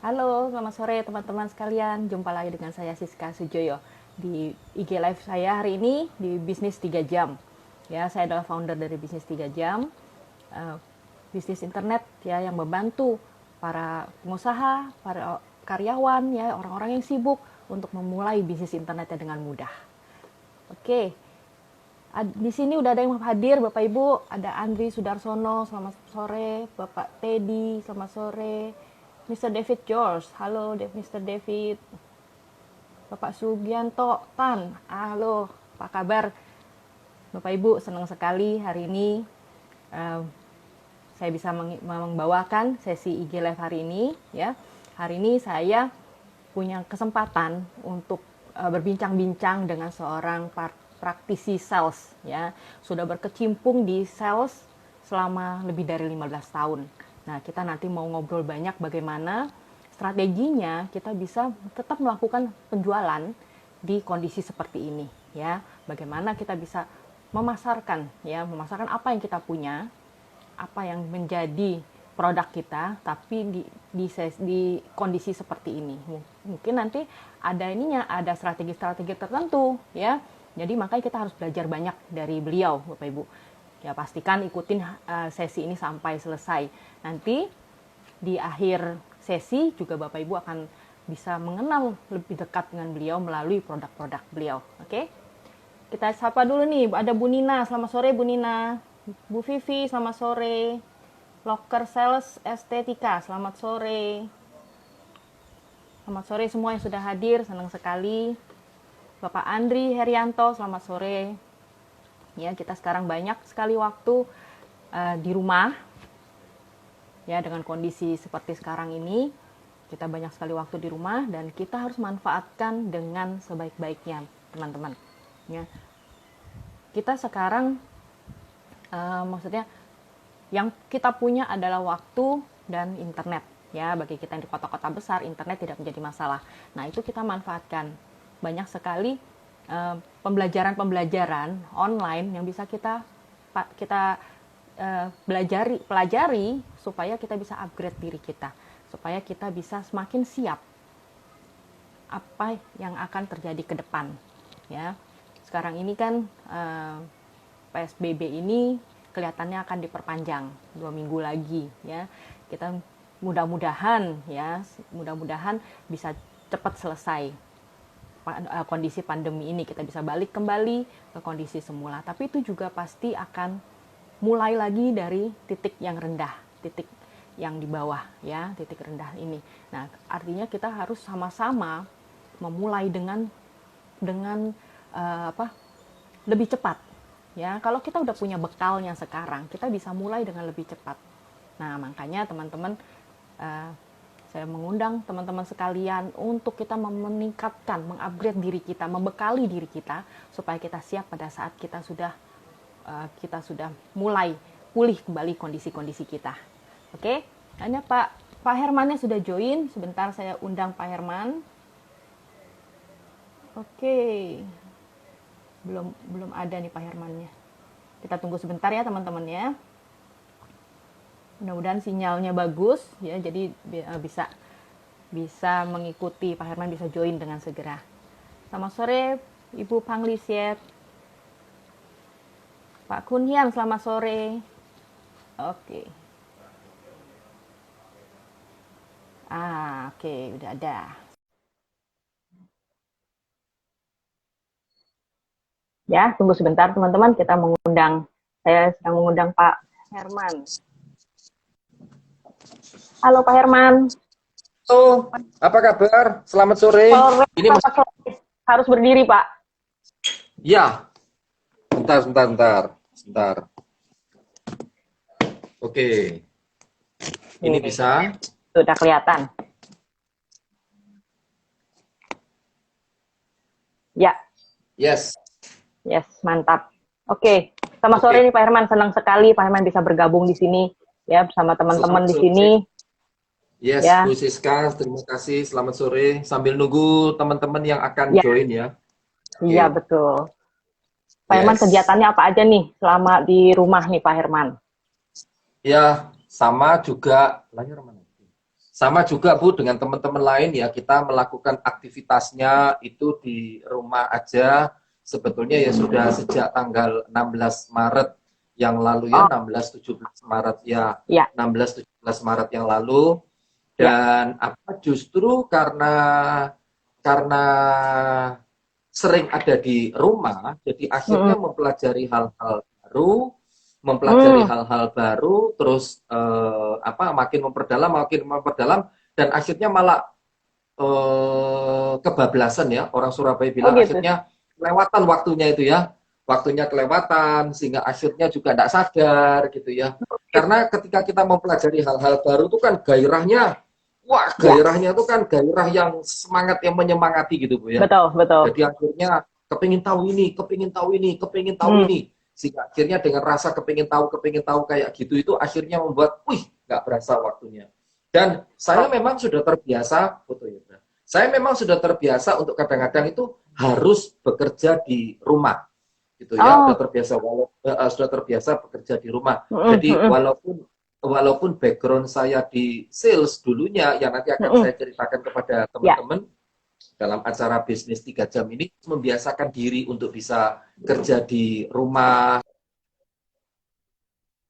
Halo, selamat sore teman-teman sekalian. Jumpa lagi dengan saya Siska Sujoyo di IG Live saya hari ini di Bisnis 3 Jam. Ya, saya adalah founder dari Bisnis 3 Jam, eh, bisnis internet ya yang membantu para pengusaha, para karyawan ya, orang-orang yang sibuk untuk memulai bisnis internetnya dengan mudah. Oke, di sini udah ada yang hadir, Bapak Ibu. Ada Andri Sudarsono, selamat sore. Bapak Teddy, selamat sore. Mr. David George, halo Mr. David. Bapak Sugianto Tan, halo, apa kabar? Bapak Ibu, senang sekali hari ini saya bisa membawakan sesi IG Live hari ini. Ya, hari ini saya punya kesempatan untuk berbincang-bincang dengan seorang praktisi sales. Ya, sudah berkecimpung di sales selama lebih dari 15 tahun. Nah, kita nanti mau ngobrol banyak bagaimana strateginya kita bisa tetap melakukan penjualan di kondisi seperti ini, ya. Bagaimana kita bisa memasarkan apa yang kita punya, apa yang menjadi produk kita, tapi di kondisi seperti ini. Mungkin nanti ada strategi-strategi tertentu, ya. Jadi makanya kita harus belajar banyak dari beliau, Bapak Ibu. Ya, pastikan ikutin sesi ini sampai selesai. Nanti di akhir sesi juga Bapak Ibu akan bisa mengenal lebih dekat dengan beliau melalui produk-produk beliau. Oke? Kita sapa dulu nih, ada Bu Nina. Selamat sore Bu Nina. Bu Vivi, selamat sore. Locker Sales Estetika, selamat sore. Selamat sore semua yang sudah hadir, senang sekali. Bapak Andri Herianto, selamat sore. Ya, kita sekarang banyak sekali waktu di rumah. Ya, dengan kondisi seperti sekarang ini, kita banyak sekali waktu di rumah dan kita harus manfaatkan dengan sebaik-baiknya, teman-teman. Ya. Kita sekarang maksudnya yang kita punya adalah waktu dan internet. Ya, bagi kita yang di kota-kota besar, internet tidak menjadi masalah. Nah, itu kita manfaatkan. Banyak sekali pembelajaran online yang bisa kita pelajari supaya kita bisa upgrade diri kita, supaya kita bisa semakin siap apa yang akan terjadi ke depan. Ya, sekarang ini kan PSBB ini kelihatannya akan diperpanjang 2 minggu lagi. Ya, kita mudah-mudahan bisa cepat selesai kondisi pandemi ini, kita bisa balik kembali ke kondisi semula. Tapi itu juga pasti akan mulai lagi dari titik yang rendah, titik yang di bawah, ya, titik rendah ini. Nah, artinya kita harus sama-sama memulai dengan lebih cepat. Ya, kalau kita udah punya bekalnya sekarang, kita bisa mulai dengan lebih cepat. Nah, makanya teman-teman, saya mengundang teman-teman sekalian untuk kita meningkatkan, mengupgrade diri kita, membekali diri kita supaya kita siap pada saat kita sudah mulai pulih kembali kondisi-kondisi kita. Oke, hanya Pak Hermannya sudah join. Sebentar saya undang Pak Herman. Oke, belum ada nih Pak Hermannya. Kita tunggu sebentar ya teman-teman ya. Mudah-mudahan sinyalnya bagus ya, jadi bisa mengikuti, Pak Herman bisa join dengan segera. Selamat sore Ibu Panglisiet. Pak Kunhian, selamat sore. Oke. Oke, udah ada. Ya, tunggu sebentar teman-teman, saya sedang mengundang Pak Herman. Halo Pak Herman. Halo, apa kabar? Selamat sore. Ini sore. Harus berdiri, Pak. Ya, sebentar. Oke, ini bisa? Sudah kelihatan. Ya. Yes, mantap. Oke, selamat sore nih Pak Herman. Senang sekali Pak Herman bisa bergabung di sini ya bersama teman-teman di sini. Yes, ya. Bu Siska, terima kasih. Selamat sore. Sambil nunggu teman-teman yang akan join ya. Iya, betul. Pak Herman, kegiatannya apa aja nih selama di rumah nih Pak Herman? Ya, sama juga. Sama juga Bu dengan teman-teman lain ya, kita melakukan aktivitasnya itu di rumah aja. Sebetulnya ya sudah sejak tanggal 16 Maret yang lalu ya, 16-17 Maret ya, Ya. 16-17 Maret yang lalu. Ya. Dan apa justru karena sering ada di rumah, jadi akhirnya mempelajari hal-hal baru, terus makin memperdalam, dan akhirnya malah kebablasan ya, orang Surabaya bilang gitu. akhirnya kelewatan waktunya itu ya, waktunya kelewatan sehingga akhirnya juga tidak sadar gitu ya. Karena ketika kita mempelajari hal-hal baru itu kan gairahnya, wah gairahnya itu kan gairah yang semangat, yang menyemangati gitu Bu ya. Betul, betul. Jadi akhirnya kepingin tahu ini, kepingin tahu ini, sehingga akhirnya dengan rasa kepingin tahu kayak gitu itu akhirnya membuat, nggak berasa waktunya. Dan saya memang sudah terbiasa, saya memang sudah terbiasa untuk kadang-kadang itu harus bekerja di rumah, gitu ya. Sudah terbiasa bekerja di rumah. Jadi walaupun background saya di sales dulunya, yang nanti akan saya ceritakan kepada teman-teman dalam acara bisnis 3 jam ini, membiasakan diri untuk bisa kerja di rumah,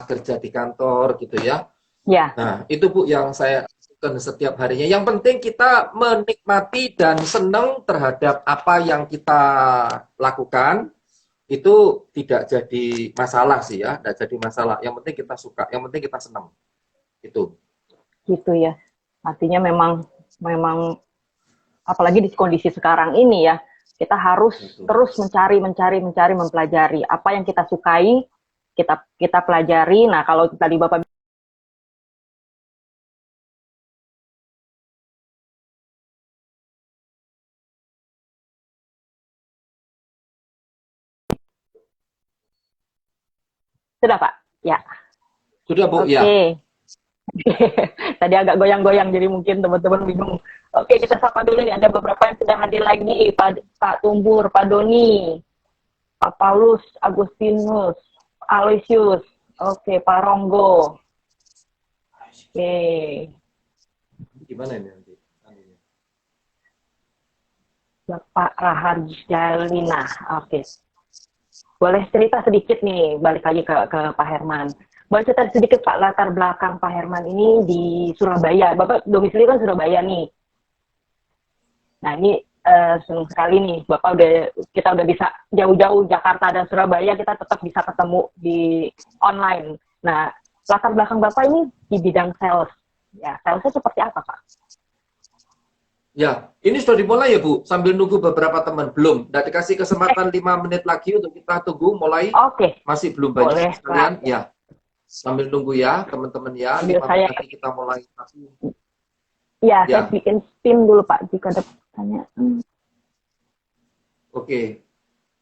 kerja di kantor gitu ya. Nah, itu Bu yang saya lakukan setiap harinya. Yang penting kita menikmati dan senang terhadap apa yang kita lakukan, itu tidak jadi masalah sih ya, tidak jadi masalah. Yang penting kita suka, yang penting kita senang. Itu. Gitu ya. Artinya memang apalagi di kondisi sekarang ini ya, kita harus terus mencari, mempelajari apa yang kita sukai, kita pelajari. Nah, kalau tadi Bapak sudah Pak? Ya. Sudah Bu, ya. Tadi agak goyang-goyang, jadi mungkin teman-teman bingung. Oke, kita sapa dulu nih. Ada beberapa yang sudah hadir lagi. Pak Tumbur, Pak Doni, Pak Paulus, Agustinus, Aloysius. Oke, Pak Ronggo. Oke. Gimana ini nanti? Bapak Raharjalina. Oke. Boleh cerita sedikit nih, balik lagi ke Pak Herman. Boleh cerita sedikit Pak, latar belakang Pak Herman ini di Surabaya. Bapak domisili kan Surabaya nih. Nah ini senang sekali nih, kita udah bisa jauh-jauh Jakarta dan Surabaya, kita tetap bisa ketemu di online. Nah, latar belakang Bapak ini di bidang sales. Ya, salesnya seperti apa Pak? Ya, ini sudah dimulai ya Bu, sambil nunggu beberapa teman. Belum, udah dikasih kesempatan 5 menit lagi untuk kita tunggu mulai. Oke. Masih belum banyak sekalian. Ya, sambil nunggu ya teman-teman ya, 5 menit lagi kita mulai. Ya, saya bikin spin dulu Pak, jika ada pertanyaan. Oke.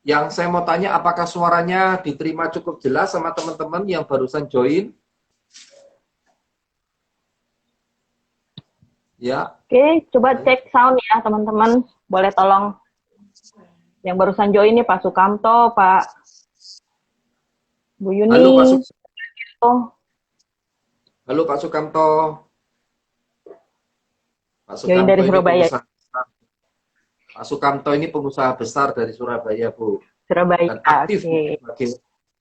Yang saya mau tanya, apakah suaranya diterima cukup jelas sama teman-teman yang barusan join? Ya. Oke, coba cek sound ya teman-teman. Boleh tolong yang barusan join nih Pak Sukamto, Pak Bu Yuni. Halo Pak Sukamto. Halo Pak Sukamto. Pak Sukamto join dari Surabaya. Pak Sukamto ini pengusaha besar dari Surabaya Bu. Surabaya. Dan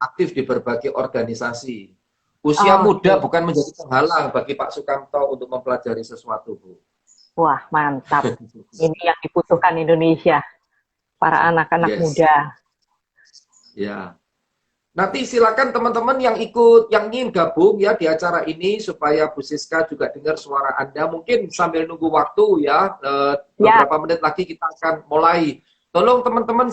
aktif di berbagai organisasi. Usia muda bukan menjadi penghalang bagi Pak Sukamto untuk mempelajari sesuatu, Bu. Wah, mantap. Ini yang dibutuhkan Indonesia. Para anak-anak muda. Ya. Nanti silakan teman-teman yang ingin gabung ya di acara ini, supaya Bu Siska juga dengar suara Anda. Mungkin sambil nunggu waktu ya, beberapa menit lagi kita akan mulai. Tolong teman-teman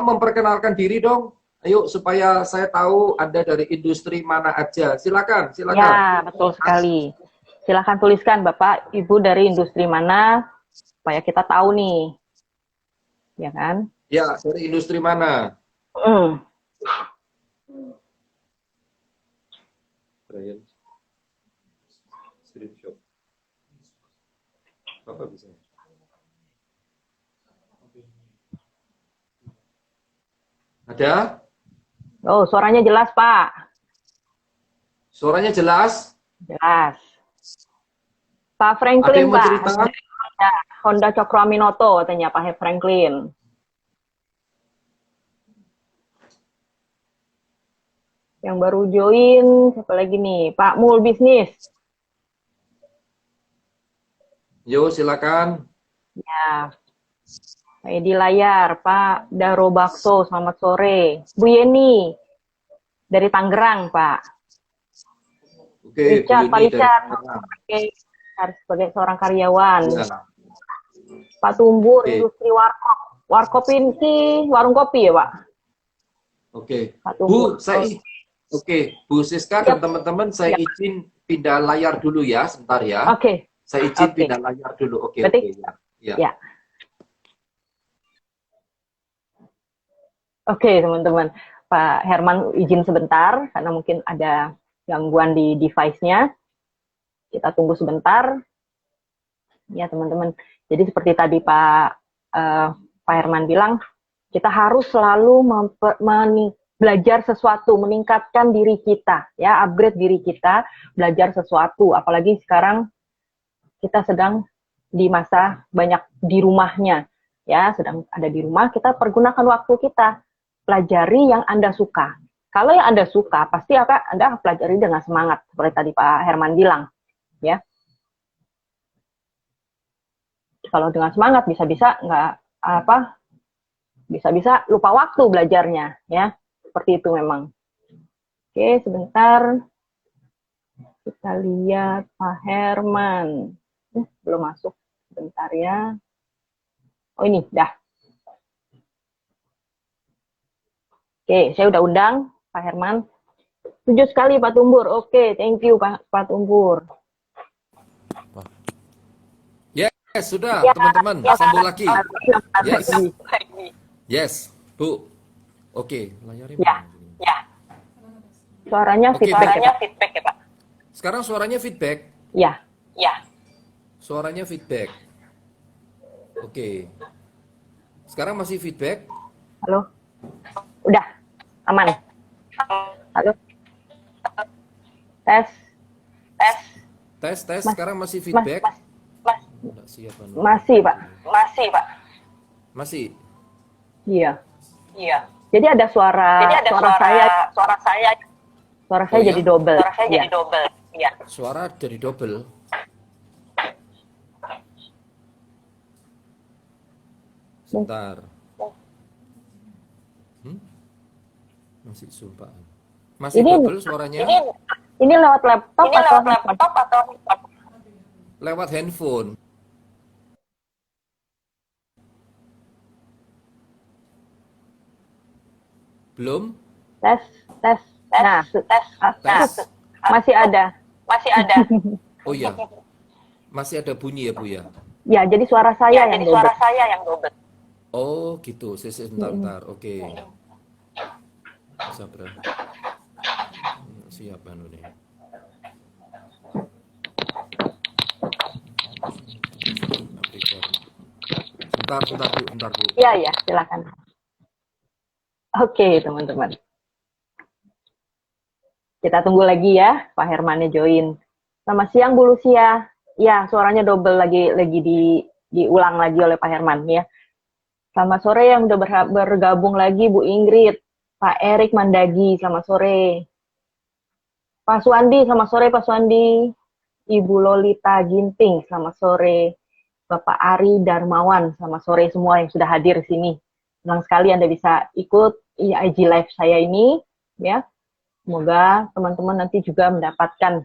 memperkenalkan diri dong. Ayo, supaya saya tahu Anda dari industri mana aja. Silakan. Ya, betul sekali. Silakan tuliskan Bapak, Ibu dari industri mana, supaya kita tahu nih. Ya kan? Ya, dari industri mana? Brian. Street shop. Apa bisa? Ada? Oh, suaranya jelas, Pak. Suaranya jelas? Jelas. Pak Ada Franklin, yang mau Pak. cerita? Ya, Honda Cokro Aminoto, katanya Pak Franklin. Yang baru join, siapa lagi nih? Pak Mul Bisnis. Yo, silakan. Ya, Pak Edi Layar, Pak Daro Bakso, selamat sore. Bu Yeni, dari Tangerang, Pak. Oke, Bu Richard, Pak Yeni dari Richard, Tangerang. sebagai seorang karyawan. Ya, Pak Tumbur, oke. industri warkop. Warkop ini warung kopi ya, Pak? Oke. Pak Bu, Tumbur. Oke, Bu Siska dan Yap, teman-teman, saya yap. izin pindah layar dulu ya, sebentar ya. Oke, Saya izin oke. pindah layar dulu. Oke, Berarti, ya. Ya. ya. Oke, teman-teman. Pak Herman izin sebentar, karena mungkin ada gangguan di device-nya. Kita tunggu sebentar. Ya, teman-teman. Jadi seperti tadi Pak Herman bilang, kita harus selalu belajar sesuatu, meningkatkan diri kita, ya, upgrade diri kita, belajar sesuatu. Apalagi sekarang kita sedang di masa banyak di rumahnya, ya, sedang ada di rumah, kita pergunakan waktu kita, pelajari yang Anda suka. Kalau yang Anda suka, pasti Anda pelajari dengan semangat, seperti tadi Pak Herman bilang, ya. Kalau dengan semangat bisa-bisa bisa-bisa lupa waktu belajarnya, ya, seperti itu memang. Oke, sebentar kita lihat Pak Herman, belum masuk, sebentar ya. Oh ini, dah. Oke, saya udah undang Pak Herman. Setuju sekali Pak Tumbur. Oke, thank you Pak Tumbur. Yes, sudah, Ya, teman-teman. ya, Sambung lagi. Yes. lagi. Yes, Bu. Oke, layarnya Ya, mana ini? ya. Suaranya Oke, feedback ya, Pak. feedback ya Pak. Sekarang suaranya feedback. Ya, Ya, Suaranya feedback. Oke. Sekarang masih feedback. halo. Udah, aman. Halo. Tes. tes Tes. Mas- Sekarang masih feedback. Mas, Nggak siap, Anu. Masih, Pak. masih Pak. Masih. Iya. Iya. Jadi ada suara Jadi ada suara saya suara saya Oh, jadi ya? double. suara saya Iya. jadi double. Iya. Suara jadi double. Sebentar. Masih sumpah. Masih Ini- double suaranya Ini lewat laptop Ini atau lewat laptop atau lewat handphone. Belum? tes? Nah, tes Tes. masih ada. masih ada. Oh iya. Masih ada bunyi ya, Bu ya? Ya, jadi suara saya Ya, yang jadi double. suara saya yang double. Oh, gitu. Sebentar. Oke. Sabar. Siap anu nih. Bentar, Bu. Iya, silakan. Oke, teman-teman. Kita tunggu lagi ya, Pak Hermannya join. Selamat siang, Bu Lucia. Ya, suaranya double lagi diulang lagi oleh Pak Herman ya. Selamat sore yang udah bergabung lagi, Bu Ingrid. Pak Erik Mandagi, selamat sore. Pak Suandi, selamat sore Pak Suandi. Ibu Lolita Ginting, selamat sore. Bapak Ari Darmawan, selamat sore semua yang sudah hadir di sini. Senang sekali Anda bisa ikut IG Live saya ini, ya. Semoga teman-teman nanti juga mendapatkan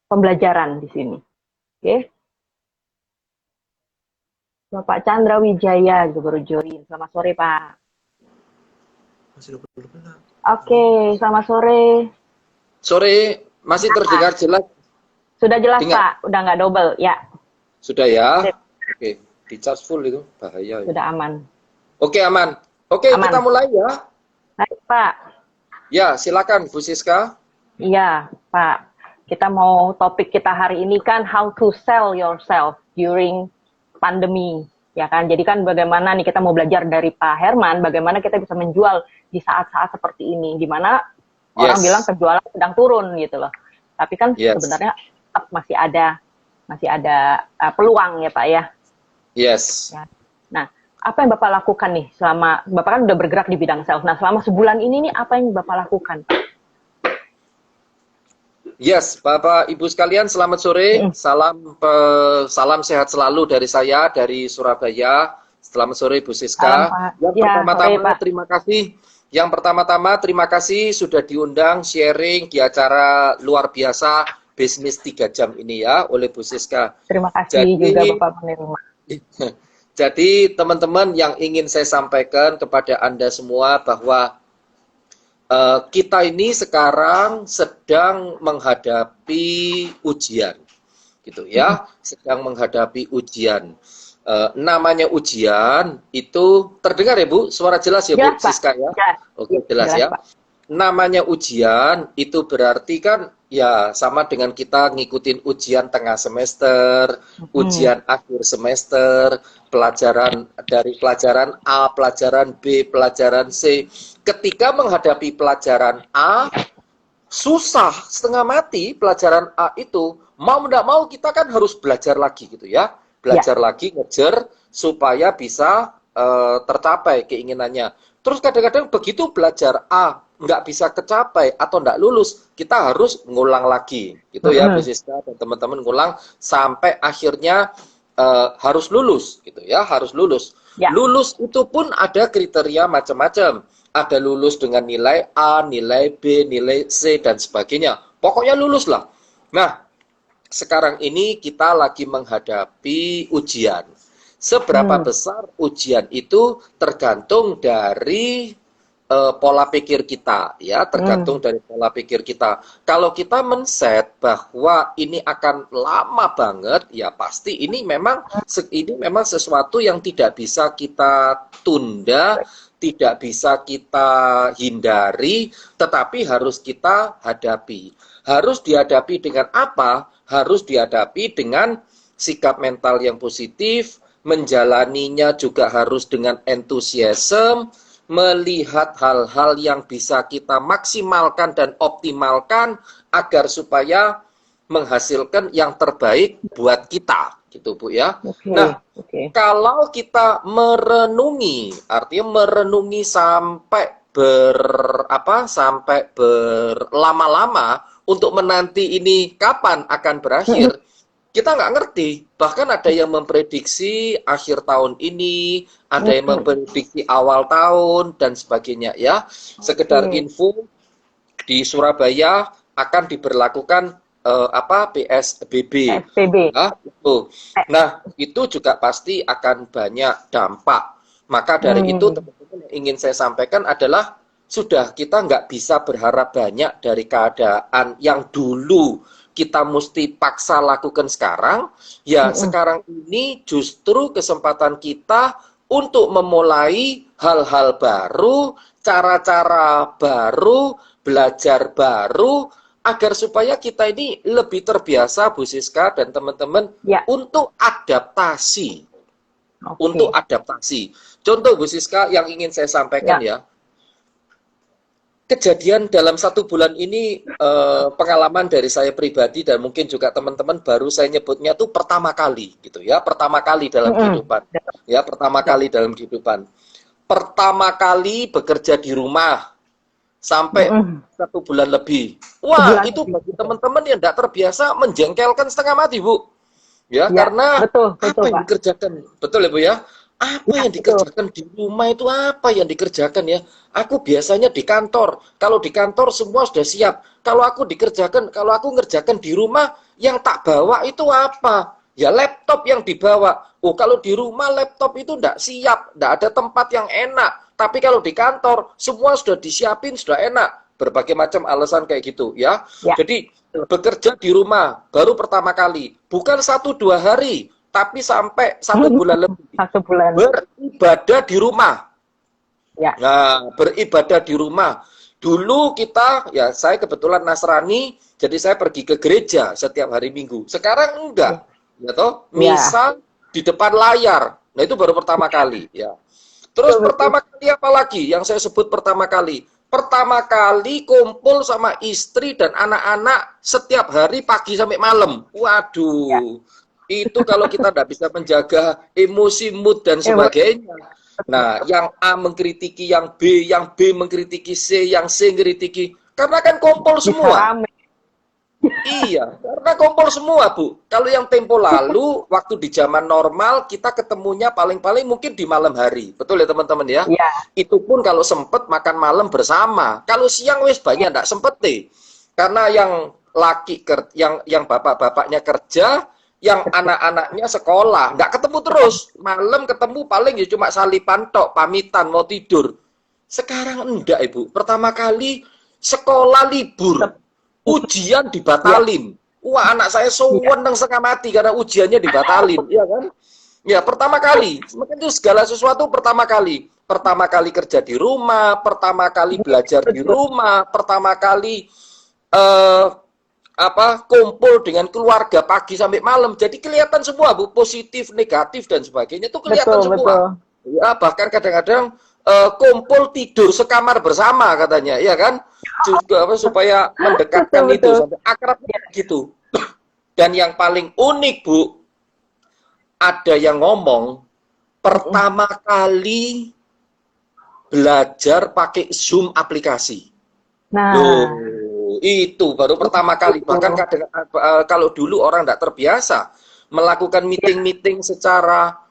pembelajaran di sini. Oke. Bapak Chandra Wijaya juga baru join. Selamat sore, Pak. Masih double. Oke, selamat sore. Sore, masih terdengar jelas? Sudah jelas, Dengar. Pak. Udah nggak double, ya. Sudah ya? Sip. Oke, di charge full itu bahaya. Sudah aman. Oke, aman. Oke, Aman. kita mulai ya. Baik, Pak. Ya, silakan Bu Siska. Iya, Pak. Kita mau topik kita hari ini kan how to sell yourself during pandemi, ya kan? Jadi kan bagaimana nih kita mau belajar dari Pak Herman, bagaimana kita bisa menjual di saat-saat seperti ini, di mana orang Yes. bilang penjualan sedang turun gitu loh. Tapi kan Yes. sebenarnya tetap masih ada peluang ya Pak ya. Yes. Ya. Nah, apa yang Bapak lakukan nih selama Bapak kan udah bergerak di bidang sales. Nah, selama sebulan ini nih apa yang Bapak lakukan? Yes, Bapak Ibu sekalian, selamat sore. Salam sehat selalu dari saya dari Surabaya. Selamat sore Bu Salam Siska. Pak. Yang Ya, pertama-tama sore, Pak. terima kasih. Yang pertama-tama terima kasih sudah diundang sharing di acara luar biasa bisnis 3 jam ini ya oleh Bu Siska. Terima kasih Jadi juga Bapak menerima. Jadi teman-teman yang ingin saya sampaikan kepada Anda semua bahwa kita ini sekarang sedang menghadapi ujian, gitu ya, sedang menghadapi ujian. Namanya ujian itu terdengar ya Bu, suara jelas ya Bu Jelas, Pak. Siska ya? Jelas. Oke, jelas ya. Pak. Namanya ujian itu berarti kan ya sama dengan kita ngikutin ujian tengah semester, ujian akhir semester, pelajaran dari pelajaran A, pelajaran B, pelajaran C. Ketika menghadapi pelajaran A, susah setengah mati pelajaran A itu, mau tidak mau kita kan harus belajar lagi gitu ya. Belajar lagi, ngejar supaya bisa tercapai keinginannya. Terus kadang-kadang begitu belajar A nggak bisa kecapai atau nggak lulus, kita harus ngulang lagi, gitu ya, Bu Siska dan teman-teman, ngulang sampai akhirnya harus lulus, gitu ya, harus lulus. Ya. Lulus itu pun ada kriteria macam-macam. Ada lulus dengan nilai A, nilai B, nilai C dan sebagainya. Pokoknya lulus lah. Nah, sekarang ini kita lagi menghadapi ujian. Seberapa besar ujian itu tergantung dari pola pikir kita, ya, tergantung dari pola pikir kita. Kalau kita men-set bahwa ini akan lama banget, ya pasti ini memang sesuatu yang tidak bisa kita tunda, tidak bisa kita hindari, tetapi harus kita hadapi. Harus dihadapi dengan apa? Harus dihadapi dengan sikap mental yang positif, menjalaninya juga harus dengan entusiasme, melihat hal-hal yang bisa kita maksimalkan dan optimalkan agar supaya menghasilkan yang terbaik buat kita, gitu Bu ya. Nah, kalau kita merenungi, artinya merenungi sampai berlama-lama untuk menanti ini kapan akan berakhir, kita nggak ngerti. Bahkan ada yang memprediksi akhir tahun ini, ada yang memprediksi awal tahun, dan sebagainya ya. Sekedar info, di Surabaya akan diberlakukan PSBB. Nah, itu juga pasti akan banyak dampak. Maka dari itu, teman-teman, yang ingin saya sampaikan adalah, sudah kita nggak bisa berharap banyak dari keadaan yang dulu kita mesti paksa lakukan sekarang, ya sekarang ini justru kesempatan kita untuk memulai hal-hal baru, cara-cara baru, belajar baru, agar supaya kita ini lebih terbiasa, Bu Siska dan teman-teman, untuk adaptasi. Untuk adaptasi. Contoh Bu Siska yang ingin saya sampaikan ya. Kejadian dalam 1 bulan ini, pengalaman dari saya pribadi dan mungkin juga teman-teman, baru saya nyebutnya tuh pertama kali gitu ya, pertama kali dalam kehidupan ya, pertama kali dalam kehidupan, pertama kali bekerja di rumah sampai 1 bulan lebih. Wah, itu bagi teman-teman yang tidak terbiasa menjengkelkan setengah mati Bu ya, karena apa yang dikerjakan, betul ya Bu ya, apa yang dikerjakan di rumah itu, apa yang dikerjakan ya. Aku biasanya di kantor. Kalau di kantor semua sudah siap. Kalau aku ngerjakan di rumah, yang tak bawa itu apa? Ya laptop yang dibawa. Oh, kalau di rumah laptop itu enggak siap, enggak ada tempat yang enak. Tapi kalau di kantor semua sudah disiapin, sudah enak. Berbagai macam alasan kayak gitu ya. Jadi bekerja di rumah baru pertama kali, bukan 1-2 hari, tapi sampai 1 bulan lebih. 1 bulan. Beribadah di rumah. Nah, beribadah di rumah. Dulu kita, ya saya kebetulan Nasrani, jadi saya pergi ke gereja setiap hari Minggu. Sekarang enggak. Ya toh, misa di depan layar. Nah, itu baru pertama kali, ya. Terus pertama kali apa lagi yang saya sebut pertama kali? pertama kali kumpul sama istri dan anak-anak setiap hari pagi sampai malam. Waduh, itu kalau kita tidak bisa menjaga emosi, mood, dan sebagainya. Nah, yang A mengkritiki yang B mengkritiki C, yang C mengkritiki. Karena kan kumpul semua. Iya, karena kumpul semua, Bu. Kalau yang tempo lalu, waktu di zaman normal, kita ketemunya paling-paling mungkin di malam hari. Betul ya, teman-teman ya? Iya. Itu pun kalau sempet makan malam bersama. Kalau siang wis banyak enggak sempet deh. Karena yang laki yang bapak-bapaknya kerja, yang anak-anaknya sekolah, nggak ketemu terus. Malam ketemu paling ya cuma salipan tok, pamitan mau tidur. Sekarang enggak, Ibu. Pertama kali sekolah libur. Ujian dibatalin. Wah, anak saya seneng setengah mati karena ujiannya dibatalin, iya kan? Ya, pertama kali. Mungkin itu segala sesuatu pertama kali. Pertama kali kerja di rumah, pertama kali belajar di rumah, pertama kali kumpul dengan keluarga pagi sampai malam. Jadi kelihatan semua, Bu, positif, negatif dan sebagainya itu kelihatan semua. Ya, bahkan kadang-kadang kumpul tidur sekamar bersama katanya, ya kan? Juga supaya mendekatkan itu sampai akrab gitu. Dan yang paling unik, Bu, ada yang ngomong pertama kali belajar pakai Zoom aplikasi. Nah, itu baru pertama kali. Bahkan kadang kalau dulu orang tidak terbiasa melakukan meeting-meeting secara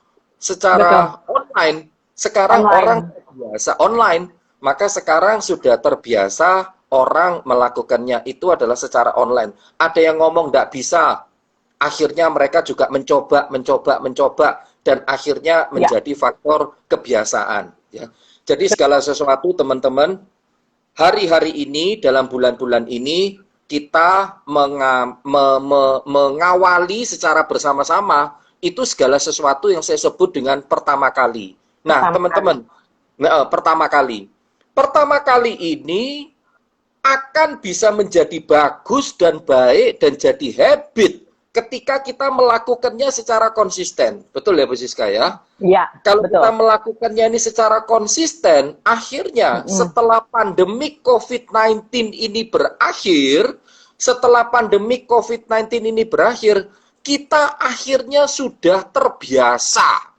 online, sekarang orang terbiasa online. Maka sekarang sudah terbiasa orang melakukannya itu adalah secara online. Ada yang ngomong tidak bisa, akhirnya mereka juga mencoba, dan akhirnya menjadi faktor kebiasaan. Ya. Jadi segala sesuatu, teman-teman, hari-hari ini, dalam bulan-bulan ini, kita mengawali secara bersama-sama, itu segala sesuatu yang saya sebut dengan pertama kali. Nah, teman-teman, pertama kali. Pertama kali ini akan bisa menjadi bagus dan baik dan jadi habit ketika kita melakukannya secara konsisten. Betul ya, Bu Siska ya? Iya. Kalau betul. kita melakukannya ini secara konsisten, akhirnya setelah pandemi COVID-19 ini berakhir, kita akhirnya sudah terbiasa.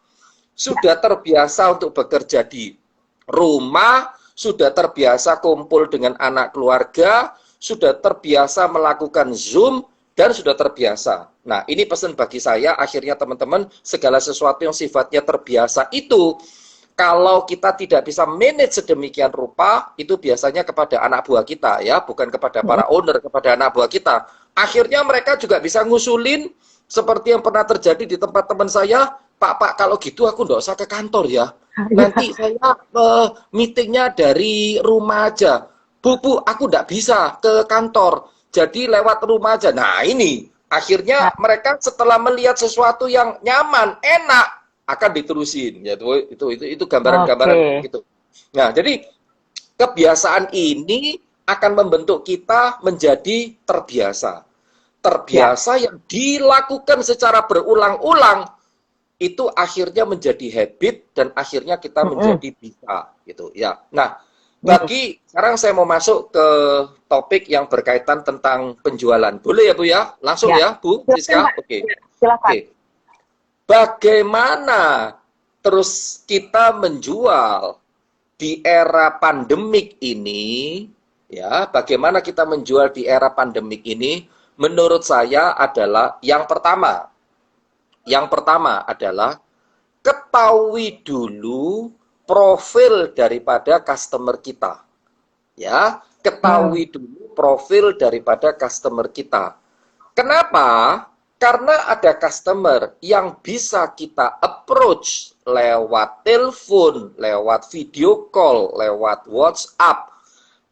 Sudah terbiasa untuk bekerja di rumah, sudah terbiasa kumpul dengan anak keluarga, sudah terbiasa melakukan Zoom, dan sudah terbiasa. Nah, ini pesan bagi saya, akhirnya teman-teman, segala sesuatu yang sifatnya terbiasa itu, kalau kita tidak bisa manage sedemikian rupa, itu biasanya kepada anak buah kita, ya, bukan kepada para owner, kepada anak buah kita. Akhirnya mereka juga bisa ngusulin, seperti yang pernah terjadi di tempat teman saya, Pak, kalau gitu aku nggak usah ke kantor ya. Nanti saya meetingnya dari rumah aja. Bu, aku nggak bisa ke kantor. Jadi lewat rumah aja. Nah ini, akhirnya mereka setelah melihat sesuatu yang nyaman, enak, akan diterusin. Ya, itu gambaran-gambaran gitu. Nah, jadi kebiasaan ini akan membentuk kita menjadi terbiasa. Terbiasa yang dilakukan secara berulang-ulang, itu akhirnya menjadi habit dan akhirnya kita menjadi bisa gitu ya. Nah, sekarang saya mau masuk ke topik yang berkaitan tentang penjualan. Boleh ya, Bu ya? Langsung ya, Bu Siska? Oke. Silakan. Bagaimana terus kita menjual di era pandemik ini, ya, bagaimana kita menjual di era pandemik ini? Menurut saya adalah yang pertama adalah ketahui dulu profil daripada customer kita. Ya, ketahui dulu profil daripada customer kita. Kenapa? Karena ada customer yang bisa kita approach lewat telepon, lewat video call, lewat WhatsApp.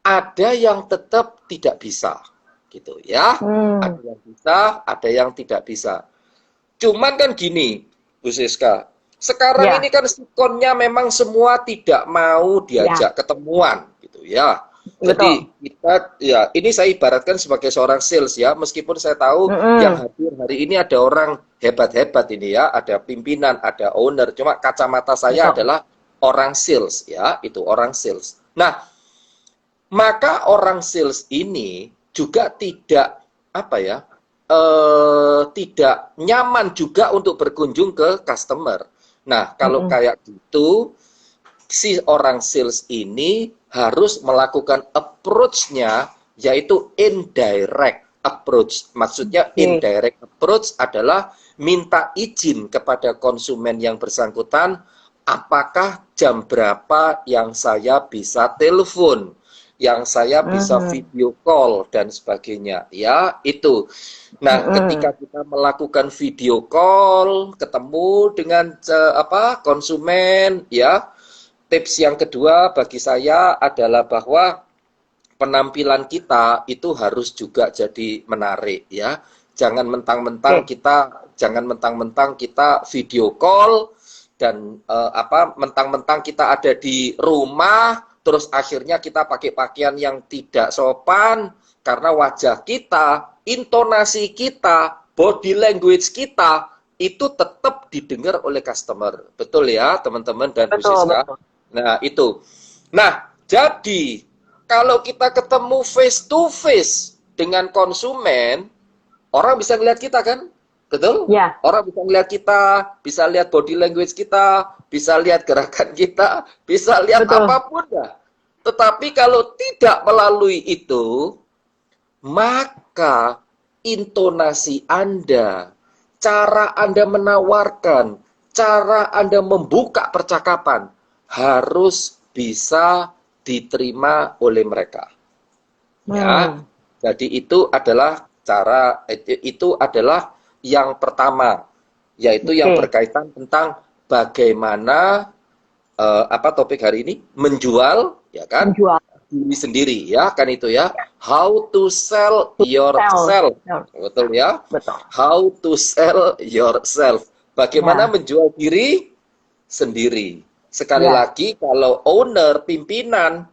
Ada yang tetap tidak bisa, gitu ya. Ada yang bisa, ada yang tidak bisa. Cuman kan gini, Bu Siska, sekarang ini kan sikonnya memang semua tidak mau diajak ketemuan, gitu ya. Jadi kita, ya ini saya ibaratkan sebagai seorang sales ya, meskipun saya tahu yang hadir hari ini ada orang hebat-hebat ini ya, ada pimpinan, ada owner, cuma kacamata saya adalah orang sales ya, itu orang sales. Nah, maka orang sales ini juga tidak apa ya, tidak nyaman juga untuk berkunjung ke customer. Nah, kalau kayak gitu, si orang sales ini harus melakukan approach-nya, yaitu indirect approach. Maksudnya indirect approach adalah minta izin kepada konsumen yang bersangkutan, apakah jam berapa yang saya bisa telepon, yang saya bisa video call dan sebagainya, ya itu. Nah, ketika kita melakukan video call, ketemu dengan konsumen, ya, tips yang kedua bagi saya adalah bahwa penampilan kita itu harus juga jadi menarik, ya. Jangan mentang-mentang kita video call dan mentang-mentang kita ada di rumah, terus akhirnya kita pakai pakaian yang tidak sopan, karena wajah kita, intonasi kita, body language kita, itu tetap didengar oleh customer. Betul ya, teman-teman dan Bu Siska? Nah, itu. Nah, jadi, kalau kita ketemu face to face dengan konsumen, orang bisa ngeliat kita kan? Betul? Ya. Orang bisa ngeliat kita, bisa lihat body language kita, bisa lihat gerakan kita, bisa lihat apapun ya. Tetapi kalau tidak melalui itu, maka intonasi Anda, cara Anda menawarkan, cara Anda membuka percakapan harus bisa diterima oleh mereka. Ya. Jadi itu adalah yang pertama, yaitu yang berkaitan tentang bagaimana topik hari ini, menjual, ya kan? Menjual diri sendiri, ya kan itu ya. How to sell yourself. Betul ya? Betul. How to sell yourself. Bagaimana menjual diri sendiri. Sekali lagi, kalau owner, pimpinan,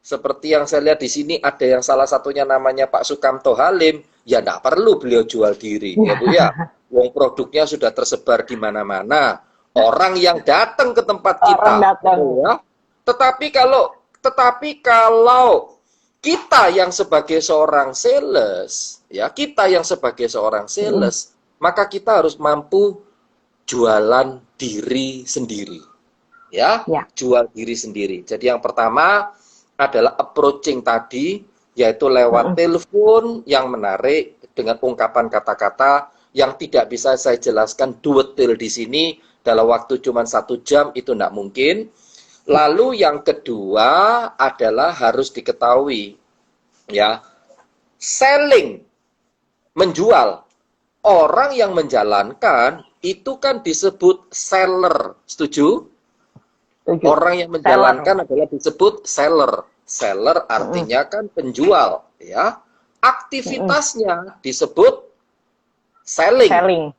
seperti yang saya lihat di sini, ada yang salah satunya namanya Pak Sukamto Halim, ya enggak perlu beliau jual diri, ya Bu ya. Wong produknya sudah tersebar di mana-mana. Orang yang datang ke tempat kita, ya. Tetapi kalau kita yang sebagai seorang sales, ya, maka kita harus mampu jualan diri sendiri. Ya, jual diri sendiri. Jadi yang pertama adalah approaching tadi, yaitu lewat telepon yang menarik dengan ungkapan kata-kata yang tidak bisa saya jelaskan detail di sini dalam waktu cuma 1 jam, itu tidak mungkin. Lalu yang kedua adalah harus diketahui, ya, selling, menjual. Orang yang menjalankan itu kan disebut seller, setuju? Orang yang menjalankan adalah disebut seller. Seller artinya kan penjual, ya. Aktivitasnya disebut selling.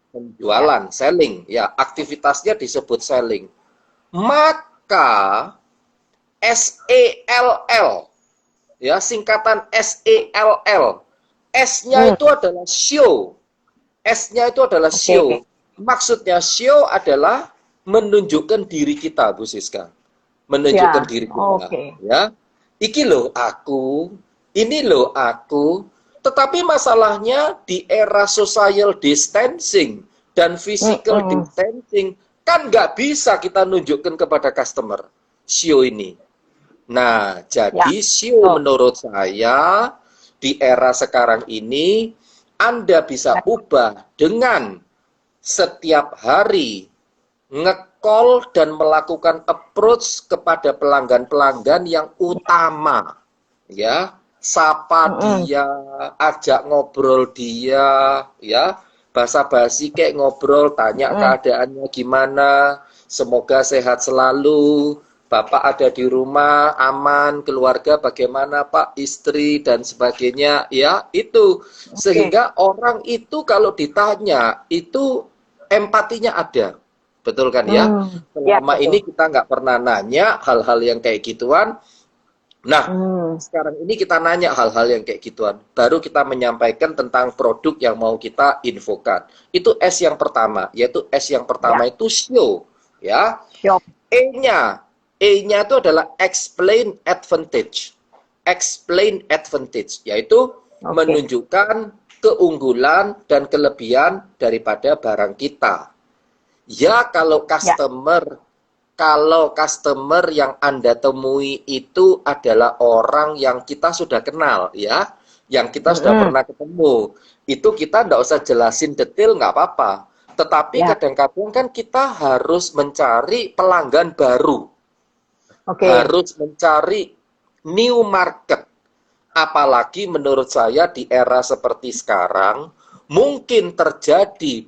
Penjualan, selling, ya. Aktivitasnya disebut selling. Maka SELL, ya, singkatan SELL. S-nya itu adalah show. S-nya itu adalah show. Maksudnya show adalah menunjukkan diri kita, Bu Siska. Menunjukkan diri kita. Ya. Iki loh aku, ini loh aku. Tetapi masalahnya di era social distancing dan physical distancing, kan nggak bisa kita nunjukkan kepada customer show ini. Nah, jadi show menurut saya di era sekarang ini, Anda bisa ubah dengan setiap hari nge-call dan melakukan approach kepada pelanggan-pelanggan yang utama, ya, sapa dia, ajak ngobrol dia, ya, basa-basi kayak ngobrol, tanya keadaannya gimana, semoga sehat selalu, Bapak ada di rumah, aman, keluarga bagaimana Pak, istri, dan sebagainya, ya, itu. Sehingga orang itu kalau ditanya, itu empatinya ada. Betul kan ya? Selama ini kita nggak pernah nanya hal-hal yang kayak gituan. Nah, sekarang ini kita nanya hal-hal yang kayak gituan. Baru kita menyampaikan tentang produk yang mau kita infokan. Itu S yang pertama, yaitu S yang pertama itu show. Ya. E-nya itu adalah explain advantage. explain advantage, yaitu Oke. menunjukkan keunggulan dan kelebihan daripada barang kita. Ya, kalau customer yang Anda temui itu adalah orang yang kita sudah kenal, ya, yang kita sudah pernah ketemu, itu kita nggak usah jelasin detail, nggak apa-apa. Tetapi Ya. kadang-kadang kan kita harus mencari pelanggan baru, Oke. harus mencari new market. Apalagi menurut saya di era seperti sekarang, mungkin terjadi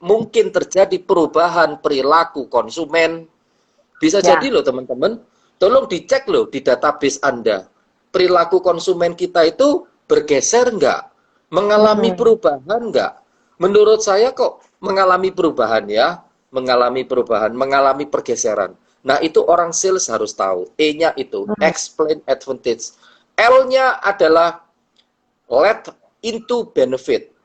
mungkin terjadi perubahan perilaku konsumen. Bisa Ya. jadi loh teman-teman, tolong dicek loh di database Anda. Perilaku konsumen kita itu bergeser nggak? Mengalami perubahan nggak? Menurut saya kok mengalami perubahan ya, mengalami perubahan, mengalami pergeseran. Nah itu orang sales harus tahu. E-nya itu, explain advantage. L-nya adalah let into benefit.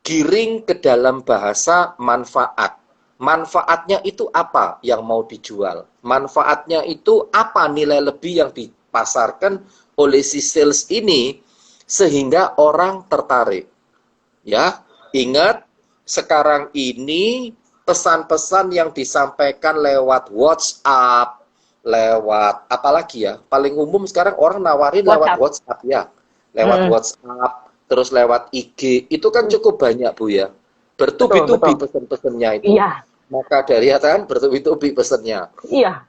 Giring ke dalam bahasa manfaat. Manfaatnya itu apa yang mau dijual? Manfaatnya itu apa nilai lebih yang dipasarkan oleh si sales ini sehingga orang tertarik. Ya, ingat sekarang ini pesan-pesan yang disampaikan lewat WhatsApp, lewat apalagi ya? Paling umum sekarang orang nawarin lewat WhatsApp ya. Lewat WhatsApp, terus lewat IG, itu kan cukup banyak Bu ya. Bertubi-tubi pesan-pesannya itu. Iya. Maka dari kan bertubi-tubi pesannya. Iya.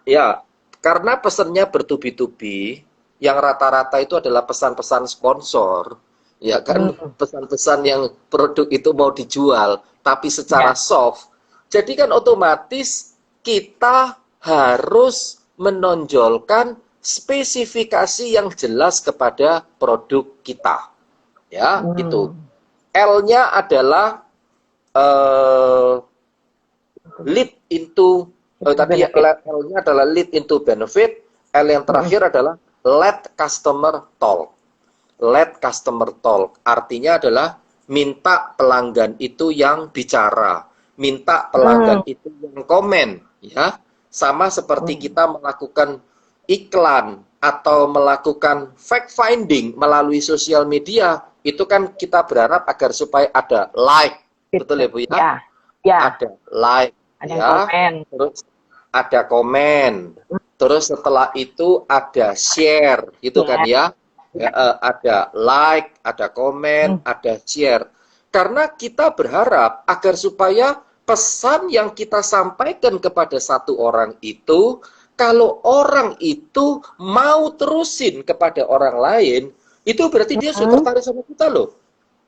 Ya, karena pesannya bertubi-tubi, yang rata-rata itu adalah pesan-pesan sponsor, ya kan, pesan-pesan yang produk itu mau dijual, tapi secara soft. Jadi kan otomatis kita harus menonjolkan spesifikasi yang jelas kepada produk kita. Ya, itu. L-nya adalah lead into tadi L-nya adalah lead into benefit, L yang terakhir adalah let customer talk. Let customer talk artinya adalah minta pelanggan itu yang bicara, minta pelanggan itu yang komen, ya. Sama seperti kita melakukan iklan atau melakukan fact finding melalui sosial media, itu kan kita berharap agar supaya ada like, betul ya Bu ya? Ya. Ada like, Ada ya. komen. Terus ada komen. Terus setelah itu ada share, gitu kan ya? Ada like, ada komen, ada share. Karena kita berharap agar supaya pesan yang kita sampaikan kepada satu orang itu, kalau orang itu mau terusin kepada orang lain, itu berarti dia sudah tertarik sama kita loh.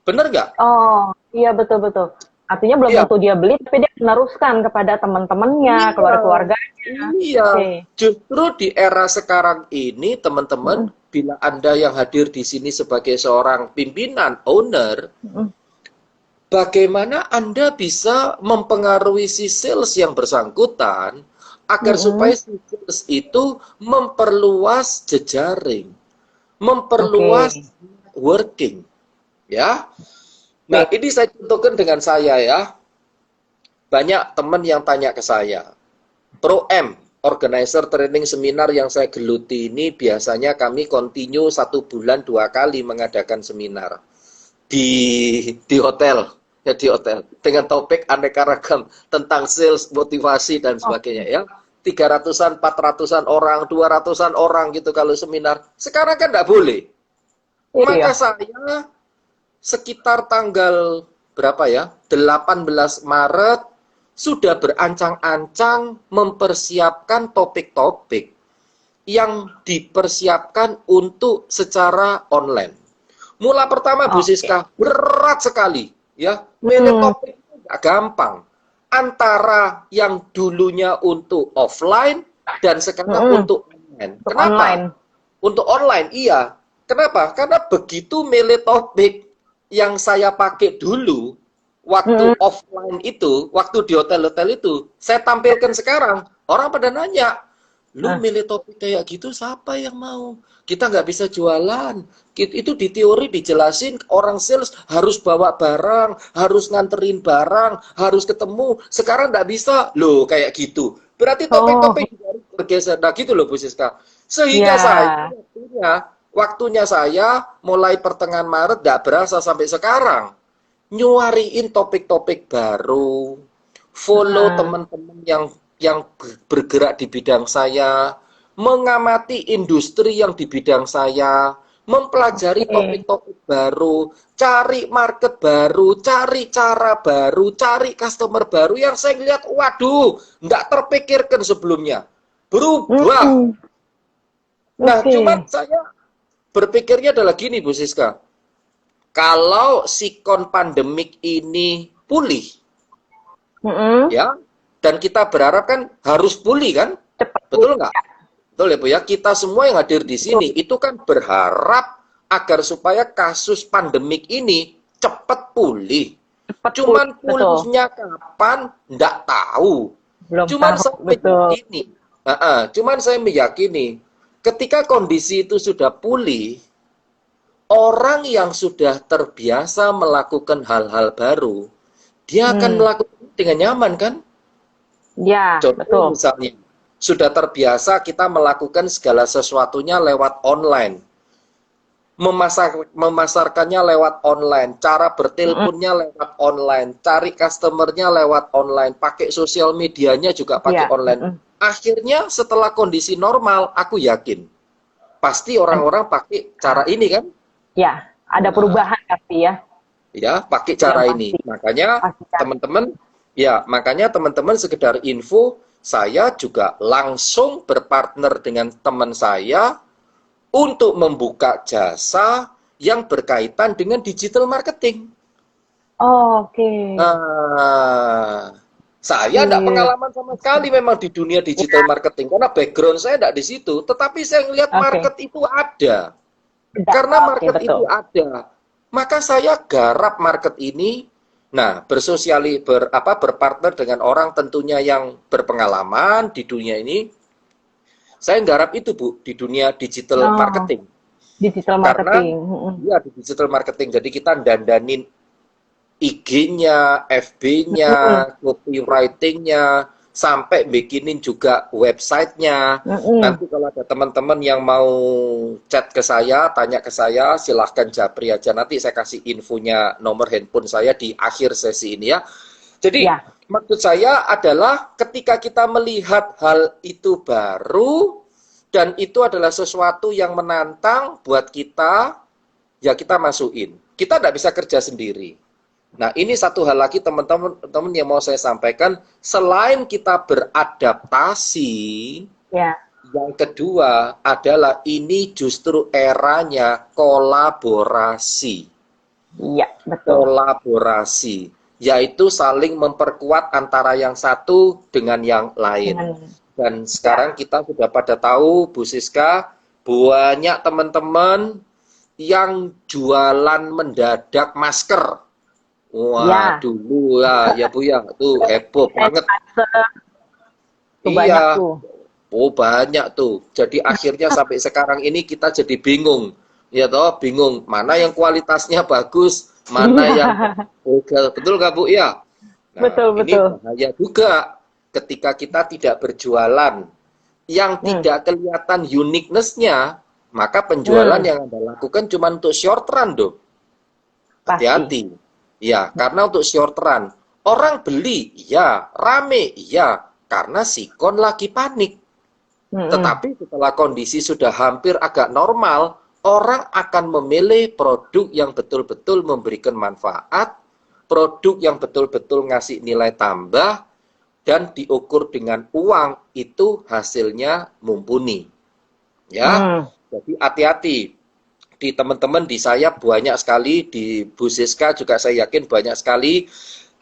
Bener nggak? Oh, iya betul-betul. Artinya belum tentu dia beli, tapi dia meneruskan kepada teman-temannya, keluarga-keluarganya. Iya, justru di era sekarang ini, teman-teman, bila Anda yang hadir di sini sebagai seorang pimpinan, owner, bagaimana Anda bisa mempengaruhi si sales yang bersangkutan agar supaya si sales itu memperluas jejaring, memperluas working, ya. Nah, ini saya contohkan dengan saya ya. Banyak teman yang tanya ke saya. Pro M, organizer training seminar yang saya geluti ini biasanya kami continue 1 bulan 2 kali mengadakan seminar di hotel, ya di hotel dengan topik aneka ragam tentang sales, motivasi dan sebagainya ya. 300-an, 400-an orang, 200-an orang gitu kalau seminar. Sekarang kan nggak boleh. Maka saya sekitar tanggal berapa ya? 18 Maret sudah berancang-ancang mempersiapkan topik-topik yang dipersiapkan untuk secara online. Mula pertama Bu Siska berat sekali ya. Milih topik nggak gampang. Antara yang dulunya untuk offline dan sekarang untuk online. Kenapa? Online. Untuk online, iya. Kenapa? Karena begitu milih topik yang saya pakai dulu waktu offline itu, waktu di hotel-hotel itu, saya tampilkan sekarang, orang pada nanya, lu milih topik kayak gitu siapa yang mau? Kita nggak bisa jualan. Itu di teori dijelasin orang sales harus bawa barang, harus nganterin barang, harus ketemu. Sekarang nggak bisa, loh kayak gitu. Berarti topik-topik bergeser. Nah gitu loh Bu Siska. Sehingga Ya. saya waktunya saya mulai pertengahan Maret nggak berasa sampai sekarang. Nyuariin topik-topik baru, follow Nah, teman-teman yang bergerak di bidang saya, mengamati industri yang di bidang saya, mempelajari oke. topik-topik baru, cari market baru, cari cara baru, cari customer baru yang saya lihat, waduh, nggak terpikirkan sebelumnya. Berubah. Mm-mm. Nah, cuman Oke. saya berpikirnya adalah gini, Bu Siska. Kalau sikon pandemik ini pulih, Mm-mm. ya, dan kita berharap kan harus pulih kan? Cepat Betul pulih. nggak? Betul ya, Bu ya. Kita semua yang hadir di sini Betul. itu kan berharap agar supaya kasus pandemik ini cepat pulih. Cepat pulih. Cuman Betul. pulihnya kapan? Nggak tahu. Belum Cuman tahu. saya Betul. meyakini, cuman saya meyakini ketika kondisi itu sudah pulih, orang yang sudah terbiasa melakukan hal-hal baru, dia akan Hmm. melakukan dengan nyaman kan? Ya, Contoh betul. misalnya, sudah terbiasa kita melakukan segala sesuatunya lewat online. Memasarkannya lewat online, cara Mm-mm. berteleponnya lewat online, cari customernya lewat online, pakai sosial medianya juga pakai Ya. online. Mm-mm. Akhirnya setelah kondisi normal, aku yakin pasti orang-orang pakai cara ini kan? Ya, ada Nah, perubahan pasti ya. ya, pakai Itu yang cara pasti. ini. Makanya Pastikan. teman-teman sekedar info, saya juga langsung berpartner dengan teman saya untuk membuka jasa yang berkaitan dengan digital marketing. Oh, oke. Nah, saya tidak Iya. pengalaman sama sekali memang di dunia digital marketing karena background saya tidak di situ. Tetapi saya melihat Oke. market itu ada. Udah. Karena Oke, market betul. itu ada, maka saya garap market ini. Nah, berpartner dengan orang tentunya yang berpengalaman di dunia ini. Saya garap itu, Bu, di dunia digital Oh, marketing. digital Karena marketing. Mm-mm. ya di digital marketing, jadi kita dandanin IG-nya, FB-nya, Mm-mm. copywriting-nya, sampai bikinin juga website-nya. Mm-mm. Nanti kalau ada teman-teman yang mau chat ke saya, tanya ke saya, silahkan japri aja. Nanti saya kasih infonya, nomor handphone saya di akhir sesi ini ya. Jadi, Ya. maksud saya adalah ketika kita melihat hal itu baru, dan itu adalah sesuatu yang menantang buat kita, ya kita masukin. Kita tidak bisa kerja sendiri. Nah, ini satu hal lagi teman-teman yang mau saya sampaikan, selain kita beradaptasi, Ya. yang kedua adalah ini justru eranya kolaborasi. Iya, betul. Kolaborasi, yaitu saling memperkuat antara yang satu dengan yang lain. Dengan Dan sekarang kita sudah pada tahu, Bu Siska, banyak teman-teman yang jualan mendadak masker. Wah, ya. dulu ya Bu ya, itu heboh banget. Sanitizer tuh banyak Iya, tuh. oh banyak tuh. Jadi akhirnya sampai sekarang ini kita jadi bingung. Ya toh, bingung mana yang kualitasnya bagus, mana yang betul nggak Bu ya? Nah, Betul, ini betul. bahaya juga ketika kita tidak berjualan yang tidak kelihatan uniqueness-nya, maka penjualan yang Anda lakukan cuma untuk short run dong. Pasti. Hati-hati. Ya, karena untuk short run, orang beli, ya, rame, ya, karena sikon lagi panik. Tetapi setelah kondisi sudah hampir agak normal, orang akan memilih produk yang betul-betul memberikan manfaat, produk yang betul-betul ngasih nilai tambah, dan diukur dengan uang, itu hasilnya mumpuni. Ya, jadi hati-hati. Di teman-teman di saya banyak sekali, di Bu Siska juga saya yakin banyak sekali.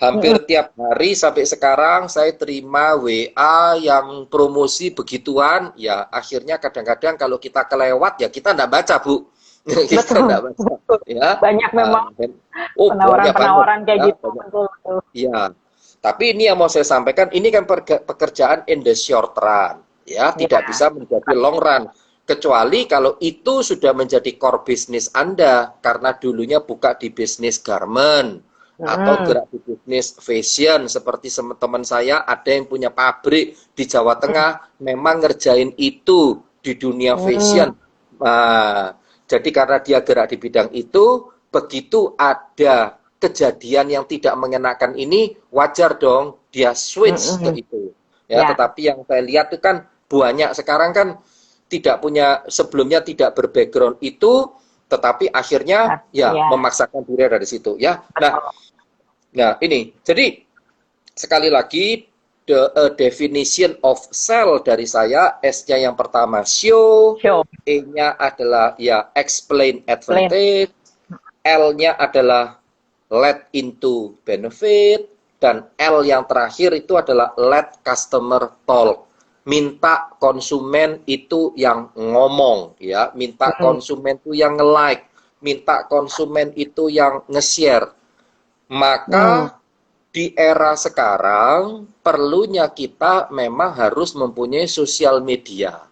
Hampir tiap hari sampai sekarang saya terima WA yang promosi begituan. Ya akhirnya kadang-kadang kalau kita kelewat ya kita enggak baca, Bu. Kita enggak baca. Ya. Banyak memang banyak penawaran-penawaran kayak ya, gitu. Betul. Ya, tapi ini yang mau saya sampaikan, ini kan pekerjaan in the short run. Ya, tidak bisa menjadi long run. Kecuali kalau itu sudah menjadi core bisnis Anda, karena dulunya buka di bisnis garment, atau gerak di bisnis fashion, seperti teman saya, ada yang punya pabrik di Jawa Tengah, memang ngerjain itu di dunia fashion. Nah, jadi karena dia gerak di bidang itu, begitu ada kejadian yang tidak mengenakan ini, wajar dong dia switch ke itu. Ya, tetapi yang saya lihat itu kan banyak sekarang kan tidak punya, sebelumnya tidak berbackground itu, tetapi akhirnya ya memaksakan diri dari situ ya. Nah ini jadi sekali lagi definition of sell dari saya, S-nya yang pertama show, E-nya adalah ya explain advantage, L-nya adalah let into benefit, dan L yang terakhir itu adalah let customer talk. Minta konsumen itu yang ngomong, ya, minta konsumen itu yang nge-like, minta konsumen itu yang nge-share. Maka di era sekarang perlunya kita memang harus mempunyai sosial media.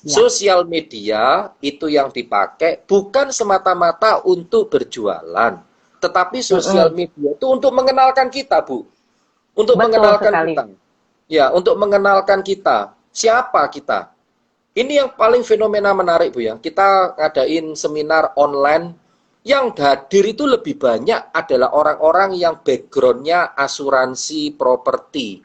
Sosial media itu yang dipakai bukan semata-mata untuk berjualan, tetapi sosial media itu untuk mengenalkan kita, Bu. Untuk mengenalkan kita. Ya, untuk mengenalkan kita. Siapa kita? Ini yang paling fenomena menarik, Bu ya. Kita ngadain seminar online, yang hadir itu lebih banyak adalah orang-orang yang backgroundnya asuransi properti.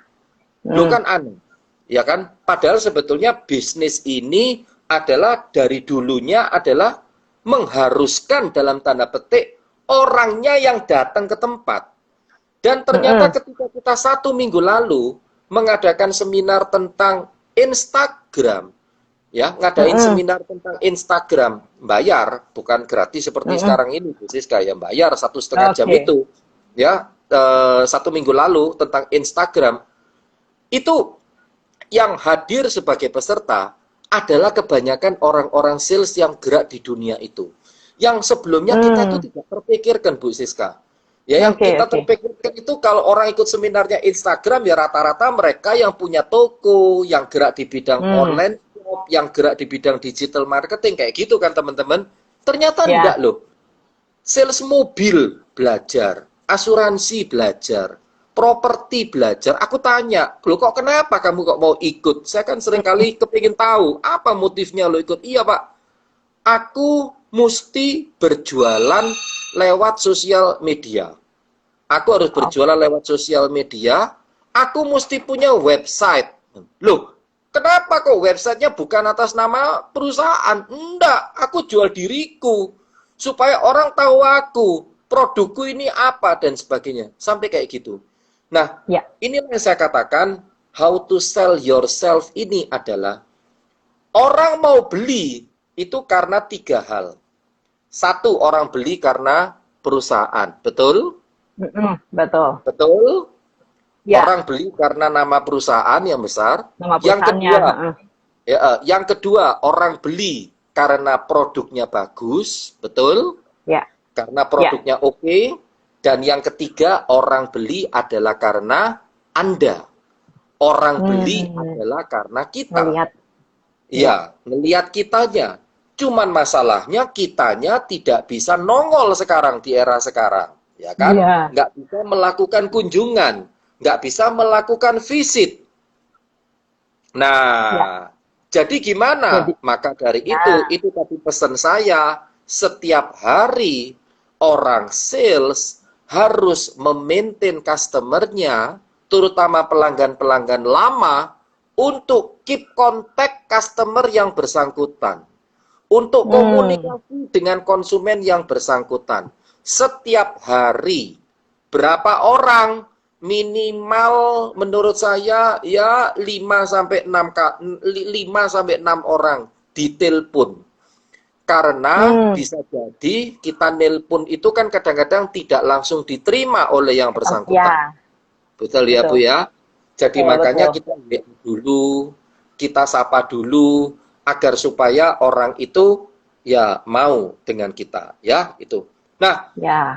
Lo kan aneh, ya kan? Padahal sebetulnya bisnis ini adalah dari dulunya adalah mengharuskan dalam tanda petik orangnya yang datang ke tempat. Dan ternyata ketika kita 1 minggu lalu mengadakan seminar tentang Instagram, ya, ngadain seminar tentang Instagram, bayar, bukan gratis seperti sekarang ini, Bu Siska, ya, bayar 1,5 jam itu, ya, 1 minggu lalu tentang Instagram, itu yang hadir sebagai peserta adalah kebanyakan orang-orang sales yang gerak di dunia itu, yang sebelumnya kita itu tidak terpikirkan, Bu Siska. Ya, yang kita terpikirkan itu kalau orang ikut seminarnya Instagram, ya rata-rata mereka yang punya toko, yang gerak di bidang online, yang gerak di bidang digital marketing, kayak gitu kan teman-teman. Ternyata enggak loh. Sales mobil belajar, asuransi belajar, properti belajar. Aku tanya, loh kok kenapa kamu kok mau ikut? Saya kan seringkali kepingin tahu, apa motifnya lo ikut? Iya Pak, aku mesti berjualan lewat sosial media. Aku harus berjualan lewat sosial media. Aku mesti punya website. Loh, kenapa kok websitenya bukan atas nama perusahaan? Enggak, aku jual diriku. Supaya orang tahu aku, produkku ini apa, dan sebagainya. Sampai kayak gitu. Nah, inilah yang saya katakan, how to sell yourself ini adalah, orang mau beli itu karena 3 hal. 1, orang beli karena perusahaan. Betul? Betul. Betul? Orang beli karena nama perusahaan yang besar. Yang kedua, orang beli karena produknya bagus. Betul? Karena produknya oke. Dan yang ketiga, orang beli adalah karena Anda. Orang beli adalah karena kita. Ngelihat kitanya. Cuman masalahnya kitanya tidak bisa nongol sekarang di era sekarang, ya kan? Nggak bisa melakukan kunjungan, nggak bisa melakukan visit. Nah, jadi gimana? Maka dari itu tadi pesan saya, setiap hari orang sales harus memaintain customer-nya, terutama pelanggan-pelanggan lama, untuk keep contact customer yang bersangkutan. Untuk komunikasi dengan konsumen yang bersangkutan. Setiap hari, berapa orang? Minimal menurut saya ya 5-6 orang ditelepon. Karena bisa jadi kita nelpon itu kan kadang-kadang tidak langsung diterima oleh yang bersangkutan. Betul ya Bu ya? Jadi makanya kita lihat dulu, kita sapa dulu, agar supaya orang itu ya mau dengan kita, ya itu. Nah,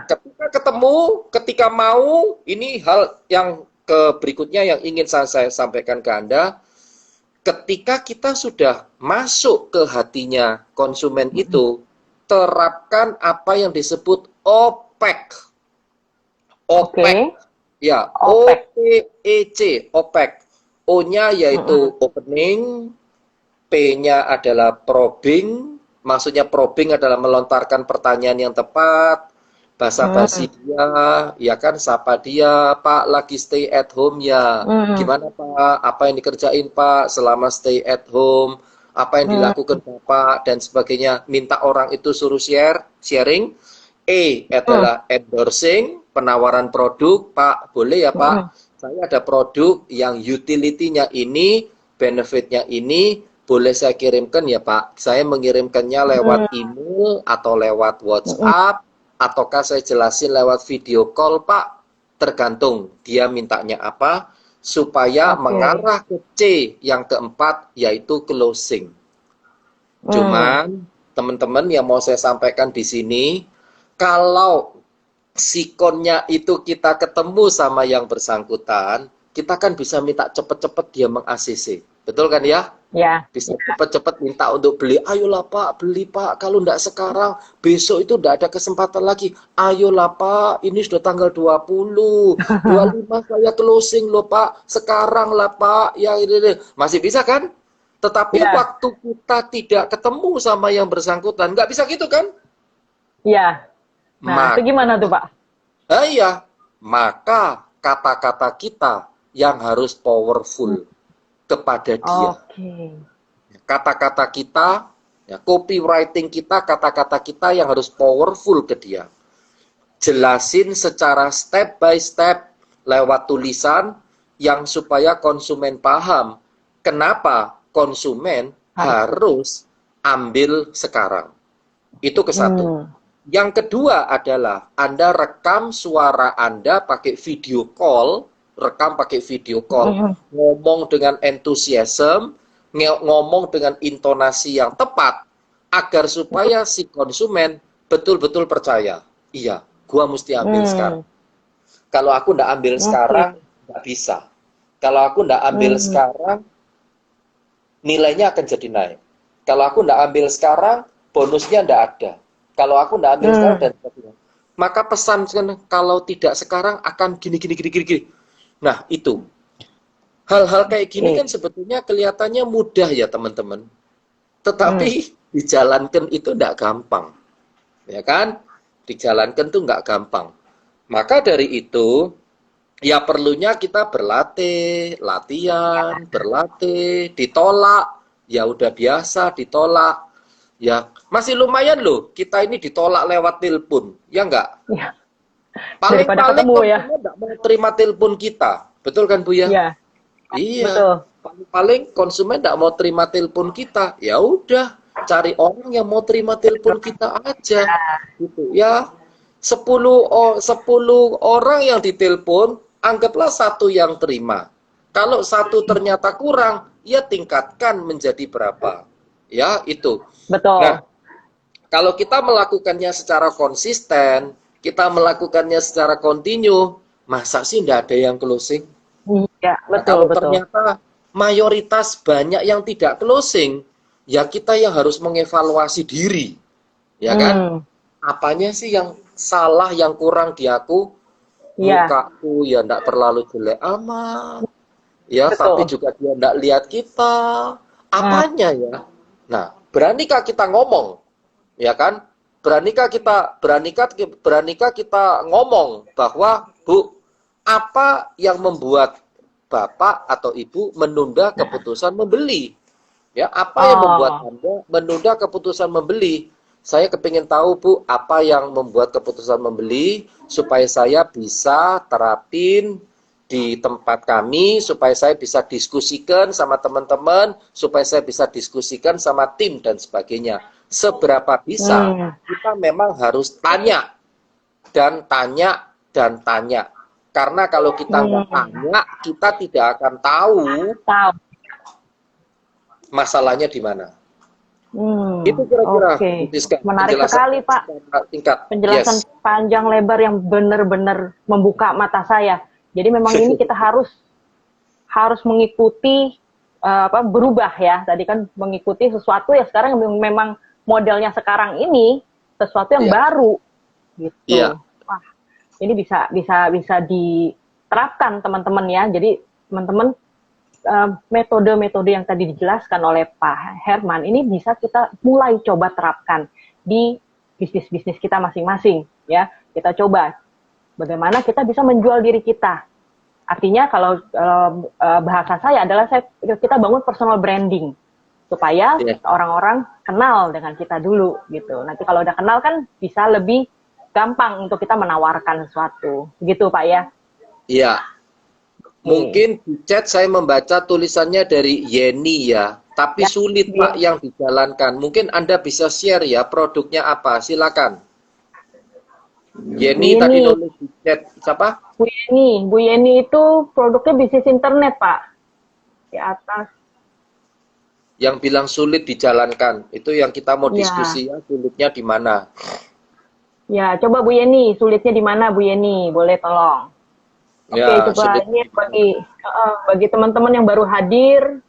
ketika ketemu, ketika mau, ini hal yang berikutnya yang ingin saya sampaikan ke Anda. Ketika kita sudah masuk ke hatinya konsumen itu, terapkan apa yang disebut OPEC. OPEC. Ya, OPEC, OPEC. O-nya yaitu opening, P-nya adalah probing, maksudnya probing adalah melontarkan pertanyaan yang tepat, basa-basi dia, ya kan, sapa dia, Pak lagi stay at home ya, gimana Pak, apa yang dikerjain Pak selama stay at home, apa yang dilakukan Bapak, dan sebagainya. Minta orang itu suruh sharing. E adalah endorsing, penawaran produk, Pak, boleh ya Pak, saya ada produk yang utility-nya ini, benefit-nya ini, boleh saya kirimkan ya Pak. Saya mengirimkannya lewat email atau lewat WhatsApp, ataukah saya jelasin lewat video call Pak. Tergantung dia mintanya apa, supaya mengarah ke C yang keempat, yaitu closing. Cuman teman-teman yang mau saya sampaikan di sini, kalau sikonnya itu kita ketemu sama yang bersangkutan, kita kan bisa minta cepet-cepet dia meng-ACC. Betul kan ya? Ya. Bisa cepet-cepet minta untuk beli. Ayolah Pak, beli Pak. Kalau enggak sekarang, besok itu enggak ada kesempatan lagi. Ayolah Pak, ini sudah tanggal 20. 25 saya closing loh Pak. Sekarang lah Pak. Ya, ini. Masih bisa kan? Tetapi waktu kita tidak ketemu sama yang bersangkutan, nggak bisa gitu kan? Iya. Nah, itu gimana tuh Pak? Iya, maka kata-kata kita yang harus powerful kepada dia. Kata-kata kita, ya, copywriting kita, kata-kata kita yang harus powerful ke dia. Jelasin secara step by step lewat tulisan yang supaya konsumen paham kenapa konsumen harus ambil sekarang. Itu ke satu. Yang kedua adalah Anda rekam suara Anda pakai video call, ngomong dengan enthusiasm, ngomong dengan intonasi yang tepat, agar supaya si konsumen betul-betul percaya. Iya, gua mesti ambil sekarang. Kalau aku ndak ambil sekarang, nggak bisa. Kalau aku ndak ambil sekarang, nilainya akan jadi naik. Kalau aku ndak ambil sekarang, bonusnya ndak ada. Kalau aku ndak ambil sekarang dan sebagainya. Maka pesan kalau tidak sekarang akan gini. Nah, itu. Hal-hal kayak gini kan sebetulnya kelihatannya mudah ya, teman-teman. Tetapi dijalankan itu ndak gampang. Ya kan? Dijalankan tuh nggak gampang. Maka dari itu, ya perlunya kita berlatih, latihan, berlatih, ditolak, ya udah biasa ditolak. Ya, masih lumayan loh, kita ini ditolak lewat telepon, ya enggak? Ya. Paling-paling ketemu ya. enggak mau terima telepon kita, betul kan Bu ya? Iya. Iya. Paling konsumen enggak mau terima telepon kita, ya udah cari orang yang mau terima telepon kita aja, gitu ya. 10 orang yang ditelepon, anggaplah 1 yang terima. Kalau 1 ternyata kurang, ya tingkatkan menjadi berapa? Ya, itu. Betul. Nah, kalau kita melakukannya secara konsisten, kita melakukannya secara kontinu, masa sih tidak ada yang closing? Iya, betul, Nah, kalau betul. ternyata mayoritas banyak yang tidak closing, ya kita yang harus mengevaluasi diri. Ya kan? Apanya sih yang salah, yang kurang di aku? Mukaku ya tidak terlalu jelek amat. Ya, tapi juga dia tidak lihat kita. Apanya ya? Nah, beranikah kita ngomong, ya kan? Beranikah kita ngomong bahwa Bu, apa yang membuat Bapak atau Ibu menunda keputusan membeli? Ya, apa yang membuat Anda menunda keputusan membeli? Saya kepingin tahu Bu, apa yang membuat keputusan membeli supaya saya bisa terapin di tempat kami, supaya saya bisa diskusikan sama teman-teman, supaya saya bisa diskusikan sama tim dan sebagainya. Seberapa bisa, kita memang harus tanya. Dan tanya, dan tanya. Karena kalau kita nggak tanya, kita tidak akan tahu masalahnya di mana. Itu kira-kira. Menarik sekali Pak. Penjelasan panjang lebar yang benar-benar membuka mata saya. Jadi memang ini kita harus mengikuti berubah ya. Tadi kan mengikuti sesuatu ya sekarang memang modelnya sekarang ini sesuatu yang baru gitu. Wah, ini bisa diterapkan teman-teman ya. Jadi teman-teman metode-metode yang tadi dijelaskan oleh Pak Herman ini bisa kita mulai coba terapkan di bisnis-bisnis kita masing-masing, ya. Kita coba bagaimana kita bisa menjual diri kita. Artinya kalau bahasa saya adalah kita bangun personal branding supaya orang-orang kenal dengan kita dulu gitu. Nanti kalau udah kenal kan bisa lebih gampang untuk kita menawarkan sesuatu, gitu Pak ya? Iya. Mungkin di chat saya membaca tulisannya dari Yeni ya, tapi sulit Pak yang dijalankan. Mungkin Anda bisa share ya produknya apa, silakan. Yeni tadi nulis di chat, siapa? Bu Yeni itu produknya bisnis internet Pak, di atas. Yang bilang sulit dijalankan, itu yang kita mau diskusi ya, sulitnya di mana? Ya, coba Bu Yeni, sulitnya di mana Bu Yeni, boleh tolong. Oke, coba ini bagi teman-teman yang baru hadir,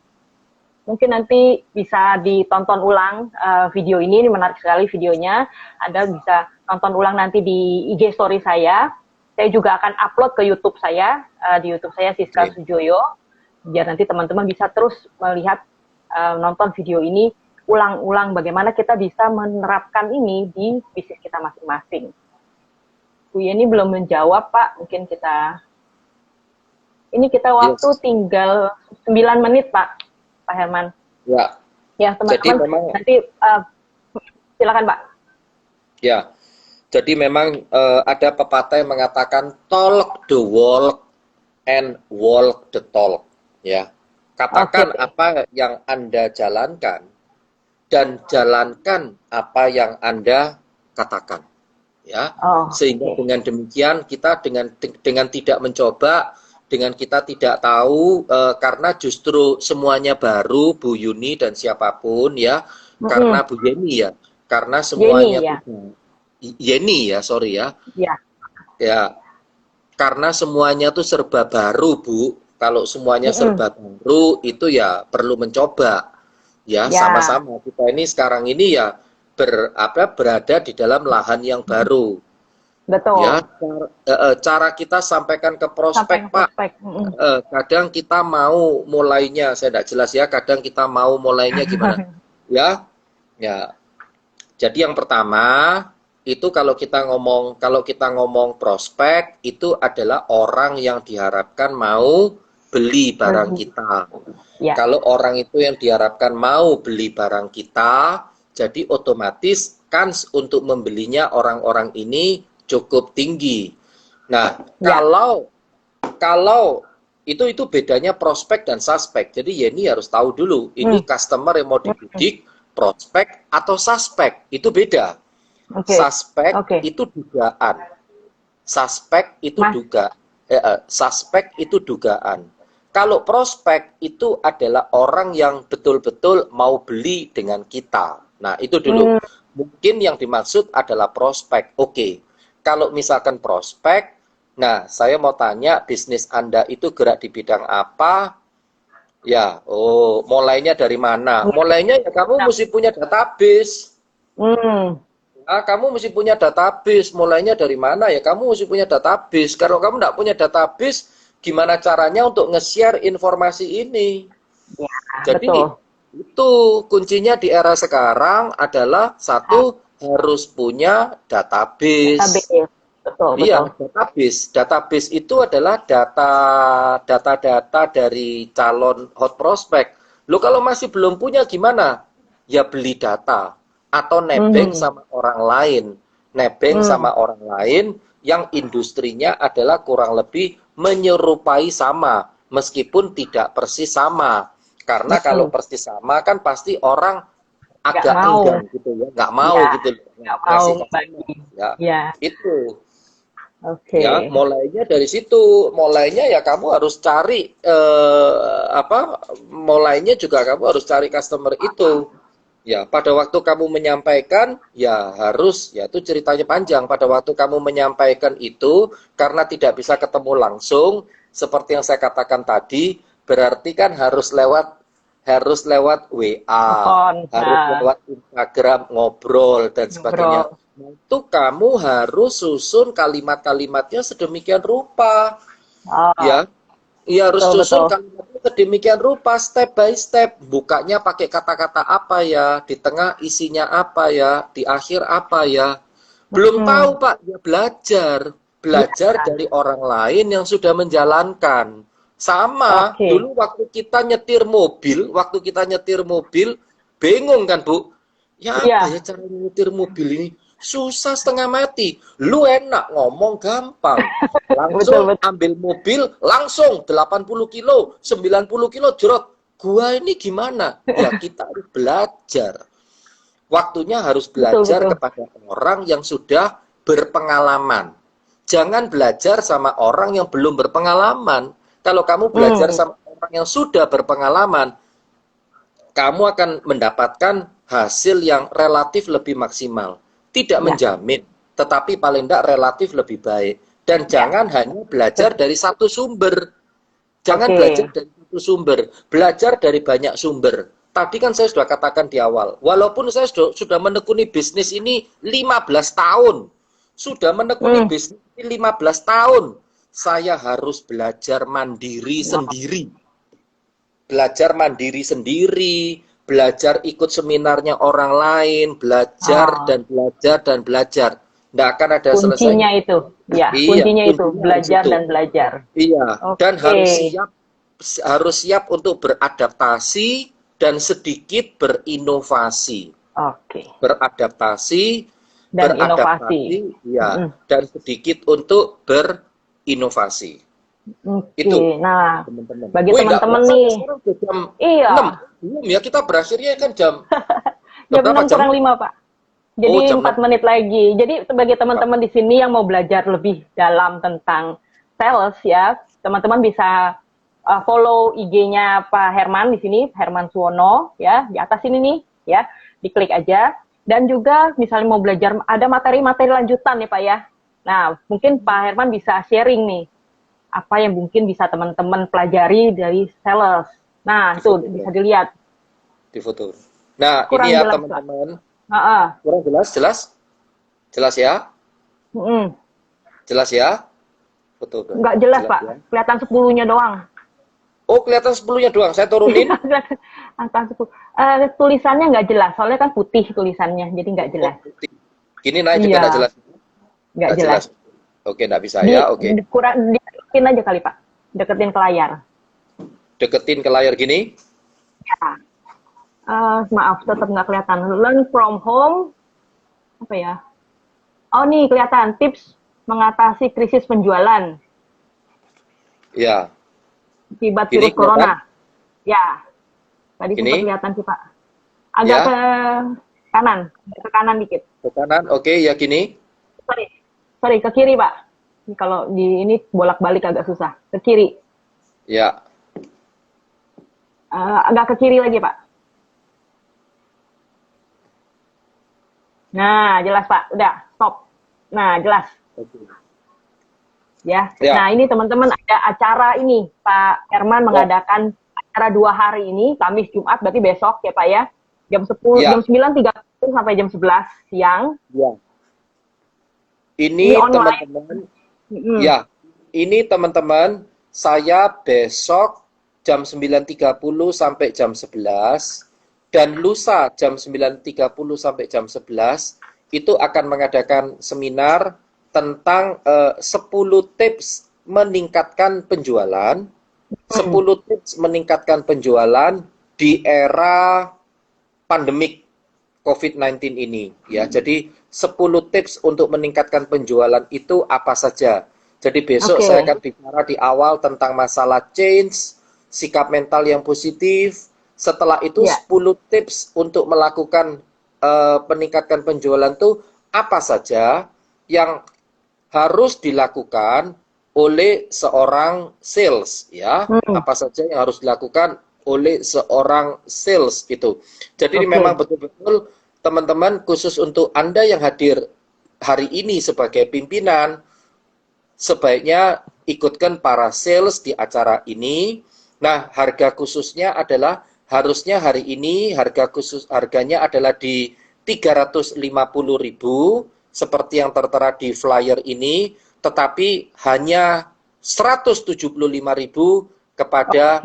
mungkin nanti bisa ditonton ulang video ini menarik sekali videonya. Anda bisa tonton ulang nanti di IG story saya. Saya juga akan upload ke YouTube saya, di YouTube saya Siska Sujoyo, biar nanti teman-teman bisa terus melihat, nonton video ini ulang-ulang bagaimana kita bisa menerapkan ini di bisnis kita masing-masing. Bu Yeni belum menjawab Pak, mungkin ini kita waktu tinggal 9 menit, Pak Herman. Ya. Ya, teman-teman. Nanti silakan, Pak. Ya. Jadi memang ada pepatah yang mengatakan talk the walk and walk the talk, ya. Katakan apa yang Anda jalankan dan jalankan apa yang Anda katakan, ya. Sehingga dengan demikian kita dengan tidak mencoba, dengan kita tidak tahu, karena justru semuanya baru, Bu Yuni dan siapapun ya, karena Bu Yeni ya, karena semuanya Yeni ya, sorry ya, ya, karena semuanya tuh serba baru Bu. Kalau semuanya serba baru itu ya perlu mencoba, ya sama-sama kita ini sekarang ini ya berada di dalam lahan yang baru. Betul. Ya, cara kita sampaikan ke prospek, Pak. Kadang kita mau mulainya, saya tidak jelas ya. Kadang kita mau mulainya gimana? Ya, ya. Jadi yang pertama itu kalau kita ngomong prospek itu adalah orang yang diharapkan mau beli barang kita. Kalau orang itu yang diharapkan mau beli barang kita, jadi otomatis kans untuk membelinya orang-orang ini cukup tinggi. Nah, kalau itu bedanya prospek dan suspek. Jadi Yeni harus tahu dulu, ini customer yang mau dibidik, prospek atau suspek, itu beda. Suspek itu dugaan. Suspek itu suspek itu dugaan. Kalau prospek itu adalah orang yang betul-betul mau beli dengan kita. Nah, itu dulu. Mungkin yang dimaksud adalah prospek. Kalau misalkan prospek, nah saya mau tanya bisnis Anda itu gerak di bidang apa? Ya, mulainya dari mana? Mulainya ya kamu mesti punya database. Kamu mesti punya database. Mulainya dari mana ya? Kamu mesti punya database. Kalau kamu tidak punya database, gimana caranya untuk nge-share informasi ini? Jadi itu kuncinya di era sekarang adalah satu, harus punya database. Betul. Database. Database itu adalah data-data dari calon hot prospect. Lo kalau masih belum punya gimana? Ya beli data atau nebeng sama orang lain. Nebeng sama orang lain yang industrinya adalah kurang lebih menyerupai sama, meskipun tidak persis sama. Karena kalau persis sama kan pasti orang agak enggan gitu ya, nggak mau gitu, nggak mau bagi, itu. Ya, mulainya dari situ. Mulainya ya kamu harus cari mulainya juga kamu harus cari customer itu. Ya, pada waktu kamu menyampaikan, ya harus, ya itu ceritanya panjang. Pada waktu kamu menyampaikan itu, karena tidak bisa ketemu langsung, seperti yang saya katakan tadi, berarti kan harus lewat WA, harus lewat Instagram, ngobrol, dan sebagainya. Itu kamu harus susun kalimat-kalimatnya sedemikian rupa. Ya, Iya, harus Betul, susun betul. kalimatnya sedemikian rupa, step by step. Bukanya pakai kata-kata apa ya, di tengah isinya apa ya, di akhir apa ya. Belum tahu, Pak, ya belajar. Iya. Belajar dari orang lain yang sudah menjalankan. Sama, Oke. dulu waktu kita nyetir mobil, bingung kan, Bu? Ya apa ya Iya, cara nyetir mobil ini? Susah setengah mati. Lu enak ngomong gampang. betul, Langsung betul. ambil mobil, langsung 80 kilo, 90 kilo jerot. Gua ini gimana? Ya kita harus belajar. Waktunya harus Betul, belajar betul. kepada orang yang sudah berpengalaman. Jangan belajar sama orang yang belum berpengalaman. Kalau kamu belajar Hmm, sama orang yang sudah berpengalaman, kamu akan mendapatkan hasil yang relatif lebih maksimal. Tidak ya, menjamin, tetapi paling tidak relatif lebih baik. Dan ya. jangan hanya belajar dari satu sumber. Jangan Oke. belajar dari satu sumber, belajar dari banyak sumber. Tadi kan saya sudah katakan di awal, walaupun saya sudah menekuni bisnis ini 15 tahun, sudah menekuni Hmm. bisnis ini 15 tahun, saya harus belajar mandiri Oh, sendiri. Belajar mandiri sendiri, belajar ikut seminarnya orang lain, belajar oh. dan belajar dan belajar. Nggak akan ada Kuncinya selesainya. itu, ya, Iya, kuncinya itu kuncinya harus belajar itu. dan belajar. Iya, dan Oke, harus siap untuk beradaptasi dan sedikit berinovasi. oke. Beradaptasi, Dan inovasi. ya, Mm-mm. dan sedikit untuk berinovasi. Oke, Itu, nah, teman-teman. bagi Wih, nggak teman-teman berasa ya, nih, sekarang udah jam iya, 6. Belum ya, kita berakhirnya kan jam jam berapa 6 jam? kurang 5 Pak. Oh, Jadi jam 4 6. menit lagi. Jadi bagi teman-teman di sini yang mau belajar lebih dalam tentang sales ya, teman-teman bisa follow IG-nya Pak Herman di sini, Herman Suwono ya, di atas ini nih ya, diklik aja. Dan juga misalnya mau belajar ada materi-materi lanjutan nih Pak ya. Nah, mungkin Pak Herman bisa sharing nih apa yang mungkin bisa teman-teman pelajari dari sales. Nah, Di itu foto, bisa dilihat. di foto. Nah, ini Kurang ya jelas Pak. teman-teman. Heeh. Kurang jelas, jelas? Jelas ya? Mm-mm. Jelas ya? Foto udah. Nggak jelas, Jelas Pak. ya? Kelihatan 10-nya doang. Oh, kelihatan 10-nya doang. Saya turunin. Angka 10. Tulisannya nggak jelas, soalnya kan putih tulisannya, jadi nggak Oh, jelas. putih. Gini naik juga nggak Iya, jelas. nggak Nggak jelas. jelas. Oke, nggak bisa ya. Oke. Kurang deketin aja kali, Pak. Deketin ke layar. Deketin ke layar gini. Ya. Maaf, tetap nggak kelihatan. Learn from home. Apa ya? Oh, nih kelihatan. Tips mengatasi krisis penjualan Ya. akibat Gini virus corona. kelihatan. Ya, tadi sempat Gini. kelihatan sih, Pak. Agak Ya. ke kanan dikit. Ke kanan. Oke, ya gini. Sorry, ke kiri, Pak. Kalau di ini bolak-balik agak susah. Ke kiri. Ya. Agak ke kiri lagi, Pak. Nah, jelas, Pak. Udah, stop. Nah, jelas. Oke. Ya. Ya. Nah, ini teman-teman ada acara ini. Pak Herman mengadakan acara 2 hari ini, Kamis, Jumat, berarti besok ya, Pak ya. Jam 10, Ya. jam 9.30 sampai jam 11 siang. Ya. Ini Ini online. teman-teman. Mm-mm. Ya. Ini teman-teman. Saya besok jam 9.30 sampai jam 11 dan lusa jam 9.30 sampai jam 11 itu akan mengadakan seminar tentang 10 tips meningkatkan penjualan, 10 tips meningkatkan penjualan di era pandemik COVID-19 ini ya. Jadi 10 tips untuk meningkatkan penjualan itu apa saja. Jadi besok Oke. saya akan bicara di awal tentang masalah change, sikap mental yang positif. Setelah itu Ya. 10 tips untuk melakukan peningkatkan penjualan itu apa saja yang harus dilakukan oleh seorang sales ya. Apa saja yang harus dilakukan oleh seorang sales gitu. Jadi ini Oke. memang betul-betul teman-teman khusus untuk Anda yang hadir hari ini sebagai pimpinan sebaiknya ikutkan para sales di acara ini. Nah, harga khususnya adalah harusnya hari ini harganya adalah di 350.000 seperti yang tertera di flyer ini, tetapi hanya 175.000 kepada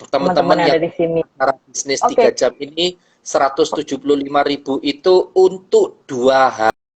teman-teman yang ada di sini. cara bisnis 3 jam ini. 175.000 itu untuk 2 hari.